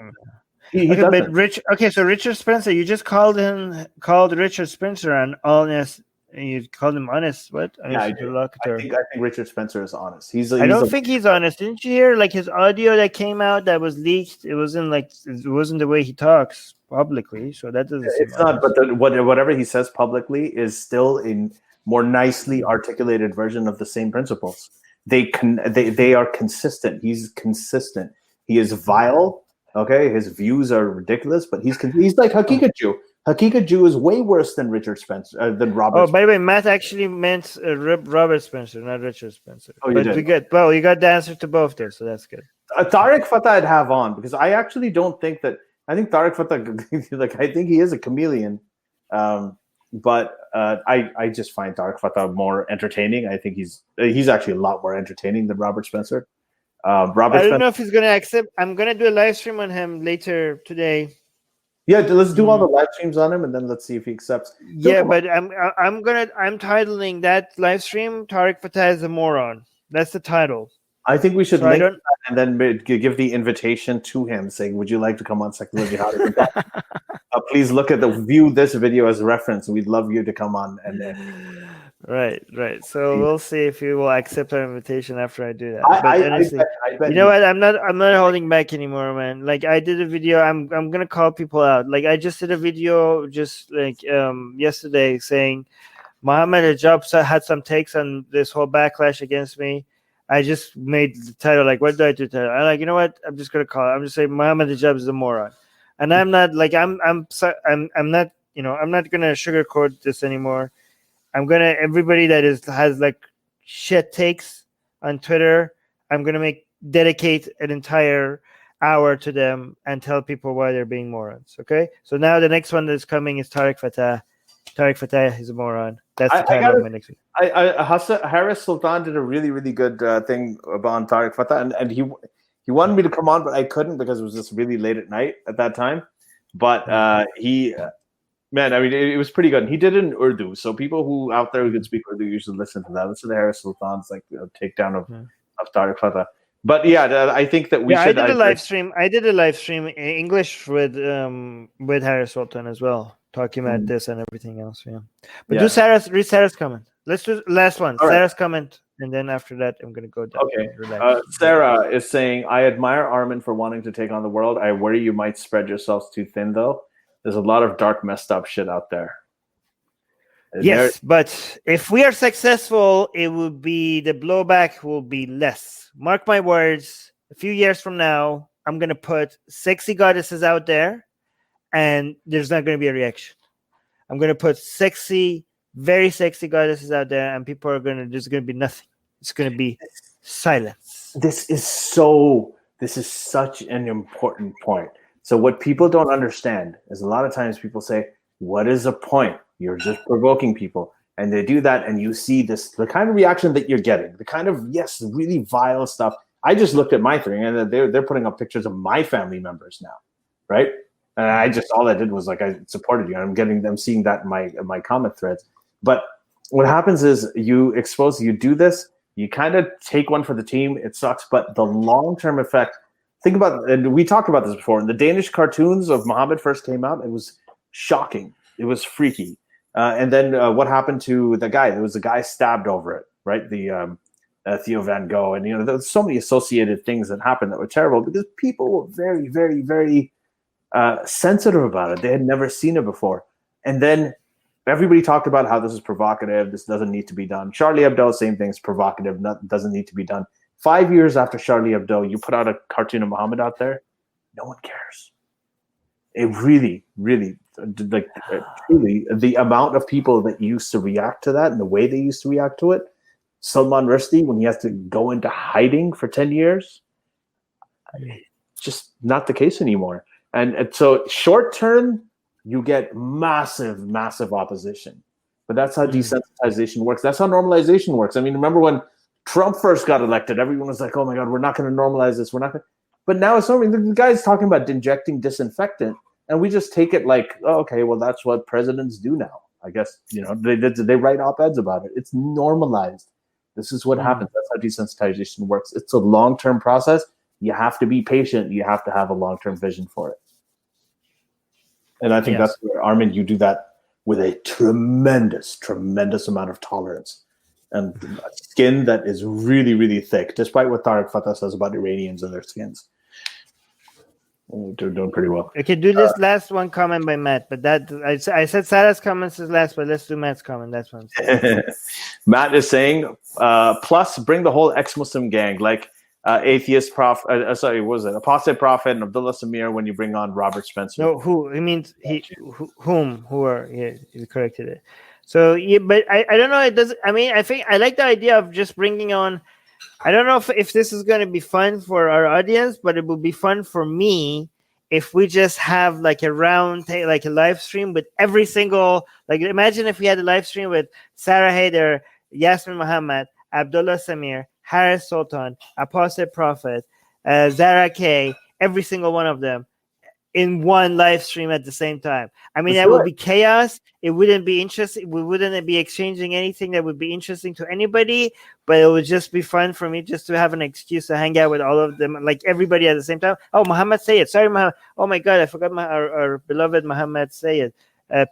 So Richard Spencer, you just called Richard Spencer an honest, and you called him honest. What? I think Richard Spencer is honest. I don't think he's honest. Didn't you hear like his audio that came out that was leaked? It wasn't the way he talks publicly. So that doesn't. It's not. But whatever he says publicly is still a more nicely articulated version of the same principles. They are consistent. He's consistent. He is vile, okay? His views are ridiculous, but he's like Hakika Jew. Hakika Jew is way worse than Richard Spencer, than Robert Spencer. By the way, Matt actually meant Robert Spencer, not Richard Spencer. Oh, you did? Good. Well, you got the answer to both there, so that's good. Tariq Fatah I'd have on, because I actually don't think that... I think Tariq Fatah, I think he is a chameleon, but I just find Tariq Fatah more entertaining. I think he's actually a lot more entertaining than Robert Spencer. I don't know if he's going to accept. I'm going to do a live stream on him later today. Yeah, let's do all the live streams on him, and then let's see if he accepts. Yeah, but I'm titling that live stream Tariq Fatah is a moron. That's the title. I think we should link that and then give the invitation to him, saying, "Would you like to come on Secular Jihad?" Please view this video as a reference. We'd love you to come on and. Right. So we'll see if he will accept our invitation after I do that. I bet you know what? I'm not holding back anymore, man. Like I did a video. I'm gonna call people out. Like I just did a video just like yesterday saying Mohammed Hijab had some takes on this whole backlash against me. I just made the title like, what do I do? I'm like, you know what? I'm just gonna call it. I'm just saying Mohammed Hijab is a moron, and I'm not like I'm not I'm not gonna sugarcoat this anymore. Everybody that has like shit takes on Twitter, I'm gonna dedicate an entire hour to them and tell people why they're being morons. Okay, so now the next one that's coming is Tariq Fatah. Tariq Fatah is a moron. That's the title of my next video. Harris Sultan did a really, really good thing about Tariq Fatah, and he wanted me to come on, but I couldn't because it was just really late at night at that time. But man, I mean, it was pretty good. He did it in Urdu, so people who out there who can speak Urdu usually listen to that. Listen to Harris Sultan's takedown of Tariq Fatah. But yeah, I think that we should. I did a live stream in English with Harris Sultan as well, talking about this and everything else. Yeah, but read Sarah's comment. Let's do the last one. Sarah's comment, and then after that, I'm gonna go down. Okay. Sarah is saying, "I admire Armin for wanting to take on the world. I worry you might spread yourselves too thin, though. There's a lot of dark, messed up shit out there." Yes, but if we are successful, it will be the blowback will be less. Mark my words. A few years from now, I'm gonna put sexy goddesses out there, and there's not gonna be a reaction. I'm gonna put very sexy goddesses out there, and people are there's gonna be nothing. It's gonna be silence. This is such an important point. So what people don't understand is a lot of times people say, "What is the point? You're just provoking people." And they do that, and you see the kind of reaction that you're getting, the kind of, really vile stuff. I just looked at my thing, and they're putting up pictures of my family members now, right? And all I did was I supported you. And I'm seeing that in my comment threads. But what happens is you do this, you kind of take one for the team. It sucks, but the long-term effect. Think about, and we talked about this before. When the Danish cartoons of Muhammad first came out, it was shocking. It was freaky. And then what happened to the guy? There was a guy stabbed over it, right? The Theo Van Gogh. And, there was so many associated things that happened that were terrible because people were very, very, very sensitive about it. They had never seen it before. And then everybody talked about how this is provocative. This doesn't need to be done. Charlie Hebdo, same thing, is provocative. Doesn't need to be done. 5 years after Charlie Hebdo, you put out a cartoon of Muhammad out there, no one cares. It really, really, truly, the amount of people that used to react to that and the way they used to react to it, Salman Rushdie, when he has to go into hiding for 10 years, just not the case anymore. And so short term, you get massive, massive opposition. But that's how desensitization works. That's how normalization works. I mean, remember when Trump first got elected, everyone was like, "Oh my God, we're not going to normalize this. We're not going to." But now it's normal. The guy's talking about injecting disinfectant, and we just take it like, "Oh, okay, well, that's what presidents do now." I guess, they write op-eds about it. It's normalized. This is what happens. That's how desensitization works. It's a long-term process. You have to be patient. You have to have a long-term vision for it. And I think that's where, Armin, you do that with a tremendous, tremendous amount of tolerance and a skin that is really, really thick, despite what Tariq Fatah says about Iranians and their skins. They're doing pretty well. Okay, do this last one comment by Matt, but I said Sarah's comments is last, but let's do Matt's comment. That's one. Matt is saying, plus bring the whole ex-Muslim gang, like atheist prophet, what was it? Apostate prophet and Abdullah Samir when you bring on Robert Spencer. No, who? He means whom? Who are? Yeah, you corrected it. So yeah, but I don't know. It does. I mean, I think I like the idea of just bringing on. I don't know if this is going to be fun for our audience, but it will be fun for me if we just have like a like a live stream with every single, like, imagine if we had a live stream with Sarah Haider, Yasmin Muhammad, Abdullah Samir, Harris Sultan, Apostate Prophet, Zara K, every single one of them. in one live stream at the same time. I mean, Let's that do would it. be chaos. It wouldn't be interesting. We wouldn't be exchanging anything that would be interesting to anybody, but it would just be fun for me just to have an excuse to hang out with all of them, like everybody at the same time. Oh, Muhammad Sayyid. Sorry, Muhammad. Oh my God, I forgot our beloved Muhammad Sayyid.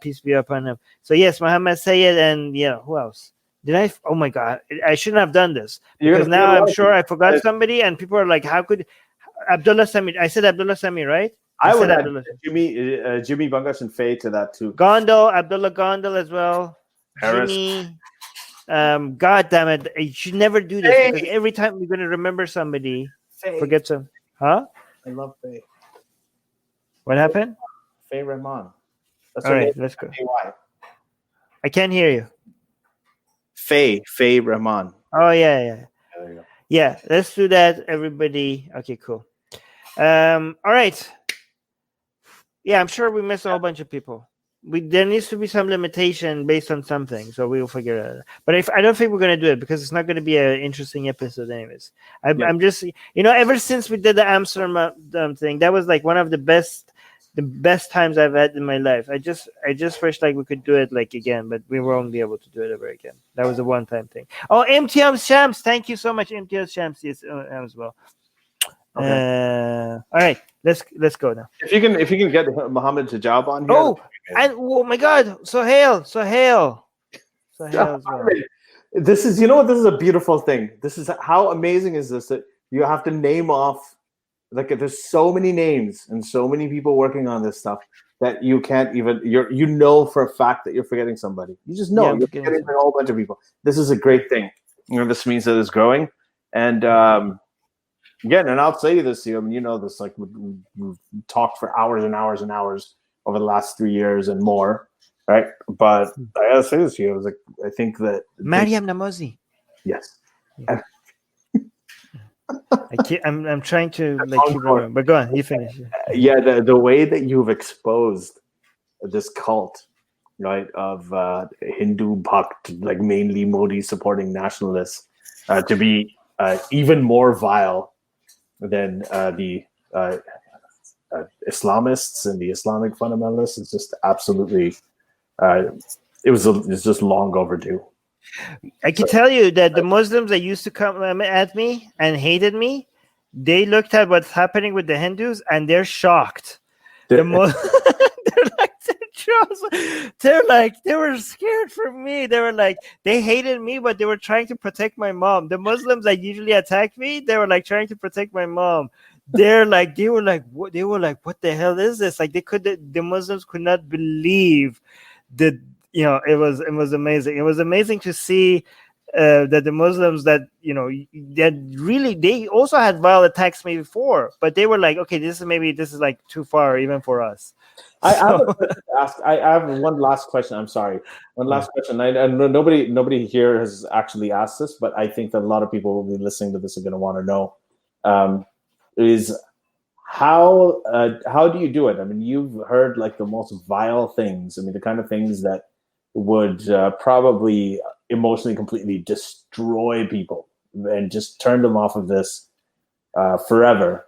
Peace be upon him. So yes, Muhammad Sayyid, and who else? Did I? Oh my God, I shouldn't have done this, because now I'm sure I forgot somebody, and people are like, "How could Abdullah Sami?" I said Abdullah Sami, right? I would add Abdullah. Jimmy Bungash and Faye to that too. Gondal, Abdullah Gondal as well. Harris. Jimmy. God damn it! You should never do this, because every time you're gonna remember somebody, forget some. Huh? I love Faye. What happened? Faye Rahman. That's all right. Let's go. F-A-Y. I can't hear you. Faye Rahman. Oh yeah. There you go. Yeah, let's do that, everybody. Okay, cool. All right. Yeah, I'm sure we missed a whole bunch of people. There needs to be some limitation based on something, so we'll figure it out. But I don't think we're gonna do it, because it's not gonna be an interesting episode, anyways. I'm just, ever since we did the Amsterdam thing, that was like one of the best times I've had in my life. I just wish like we could do it like again, but we won't be able to do it ever again. That was a one-time thing. Oh, MTM Shams, thank you so much, MTM Shams, yes, as well. Okay. All right, let's go now. If you can get Muhammad Tajab on here. Oh my God, Sohail as well. This is, this is a beautiful thing. This is, how amazing is this, that you have to name off, like, there's so many names and so many people working on this stuff that you can't even, for a fact that you're forgetting somebody. You just know you're forgetting a whole bunch of people. This is a great thing. This means that it's growing. And again, and I'll say this to you, this, like, we've talked for hours and hours and hours over the last 3 years and more, right? But I gotta say this to you, I think that Mariam Namazi. Yes. Yeah. I'm trying to keep going, but go on, you finish. Yeah, the way that you've exposed this cult, right, of Hindu Bhakt, like mainly Modi supporting nationalists, to be even more vile than the Islamists and the Islamic fundamentalists, is just absolutely, it's just long overdue. I can tell you that the Muslims that used to come at me and hated me, they looked at what's happening with the Hindus and they're shocked. They're like, they were scared for me. They were like, they hated me, but they were trying to protect my mom. The Muslims that usually attack me, they were like trying to protect my mom. They were like, what the hell is this? Like, the Muslims could not believe that. It was amazing. It was amazing to see that the Muslims that they also had violent attacks me before, but they were like, okay, this is like too far even for us. I have a question to ask. I have one last question. I'm sorry. One last question. I know nobody here has actually asked this, but I think that a lot of people will be listening to this are going to want to know. Is how do you do it? I mean, you've heard like the most vile things. I mean, the kind of things that would probably emotionally completely destroy people and just turn them off of this forever.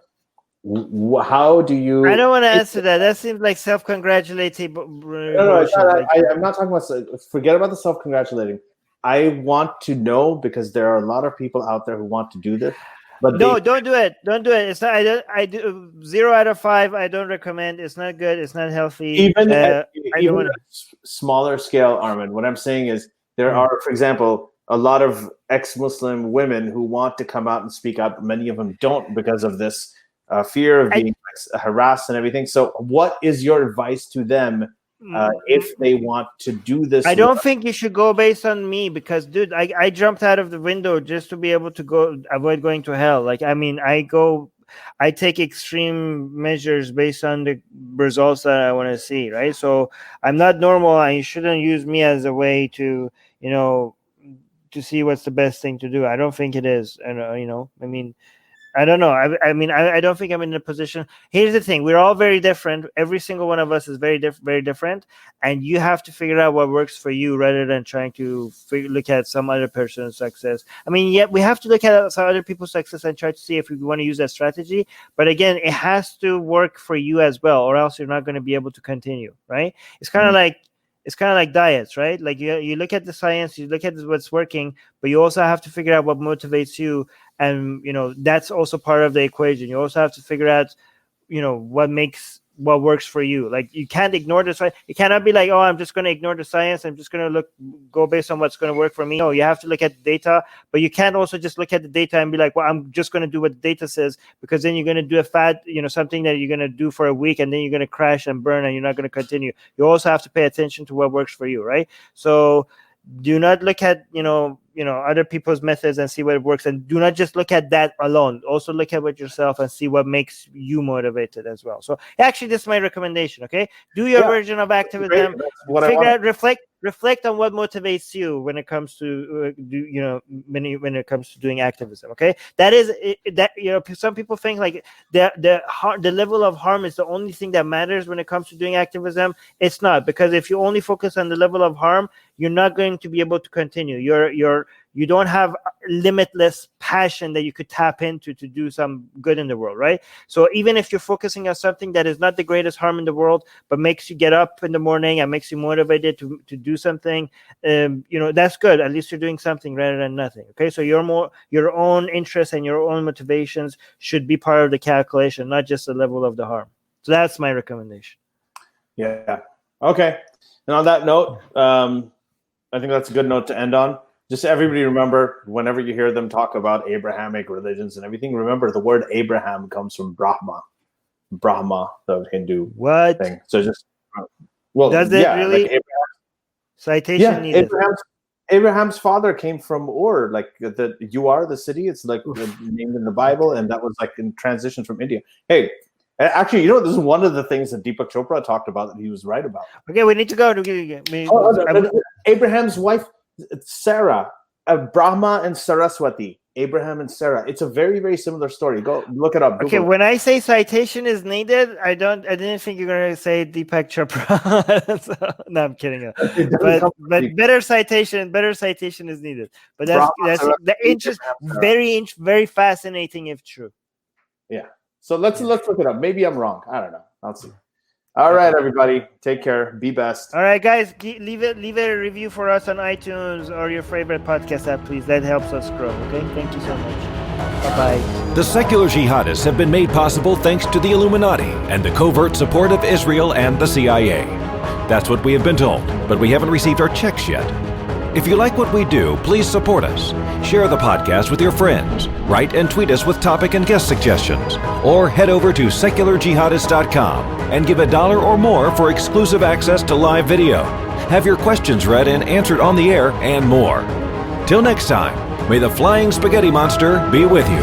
How do you? I don't want to answer that. That seems like self-congratulating. No, I'm not talking about. Forget about the self-congratulating. I want to know, because there are a lot of people out there who want to do this. But don't do it. Don't do it. It's not. I do 0 out of 5. I don't recommend. It's not good. It's not healthy. Even at smaller scale, Armin. What I'm saying is there are, for example, a lot of ex-Muslim women who want to come out and speak up. Many of them don't, because of this fear of being harassed and everything. So, what is your advice to them if they want to do this? I don't think you should go based on me, because, dude, I jumped out of the window just to be able to avoid going to hell. Like, I mean, I take extreme measures based on the results that I want to see, right? So I'm not normal, and you shouldn't use me as a way to, to see what's the best thing to do. I don't think it is. And, I mean, I don't know. I mean, I don't think I'm in a position. Here's the thing: we're all very different. Every single one of us is very different, and you have to figure out what works for you rather than trying to look at some other person's success. I mean, yeah, we have to look at some other people's success and try to see if we want to use that strategy. But again, it has to work for you as well, or else you're not going to be able to continue. Right? It's kind of like diets, right? Like you look at the science, you look at what's working, but you also have to figure out what motivates you. And, that's also part of the equation. You also have to figure out, what works for you. Like you can't ignore the science. You cannot be like, oh, I'm just going to ignore the science. I'm just going to go based on what's going to work for me. No, you have to look at the data, but you can't also just look at the data and be like, well, I'm just going to do what the data says, because then you're going to do something that you're going to do for a week, and then you're going to crash and burn, and you're not going to continue. You also have to pay attention to what works for you, right? So do not look at, other people's methods and see what works, and do not just look at that alone. Also look at what yourself and see what makes you motivated as well. So actually, this is my recommendation. Okay, do your version of activism. Figure out, reflect on what motivates you when it comes to when it comes to doing activism. Okay, that is that some people think like the level of harm is the only thing that matters when it comes to doing activism. It's not, because if you only focus on the level of harm, you're not going to be able to continue. You don't have limitless passion that you could tap into to do some good in the world, right? So even if you're focusing on something that is not the greatest harm in the world, but makes you get up in the morning and makes you motivated to do something, that's good. At least you're doing something rather than nothing. Okay, so your own interests and your own motivations should be part of the calculation, not just the level of the harm. So that's my recommendation. Yeah. Okay. And on that note, I think that's a good note to end on. Just everybody remember, whenever you hear them talk about Abrahamic religions and everything, remember the word Abraham comes from Brahma, the Hindu thing. So just, does it really? Like citation needed. Abraham's father came from Ur, like you are the city. It's like named in the Bible, and that was like in transition from India. Hey, actually, this is one of the things that Deepak Chopra talked about that he was right about. Okay, we need to go. Abraham's wife, Sarah, Brahma and Saraswati, Abraham and Sarah. It's a very, very similar story. Go look it up. Google. Okay, when I say citation is needed, I didn't think you're going to say Deepak Chopra. No, I'm kidding. But better citation is needed. But that's the very fascinating if true. Yeah. So let's look it up. Maybe I'm wrong. I don't know. I'll see. All right, everybody. Take care. Be best. All right, guys. Leave a review for us on iTunes or your favorite podcast app, please. That helps us grow. Okay. Thank you so much. Bye-bye. The secular jihadists have been made possible thanks to the Illuminati and the covert support of Israel and the CIA. That's what we have been told, but we haven't received our checks yet. If you like what we do, please support us. Share the podcast with your friends. Write and tweet us with topic and guest suggestions. Or head over to secularjihadist.com and give $1 or more for exclusive access to live video. Have your questions read and answered on the air, and more. Till next time, may the flying spaghetti monster be with you.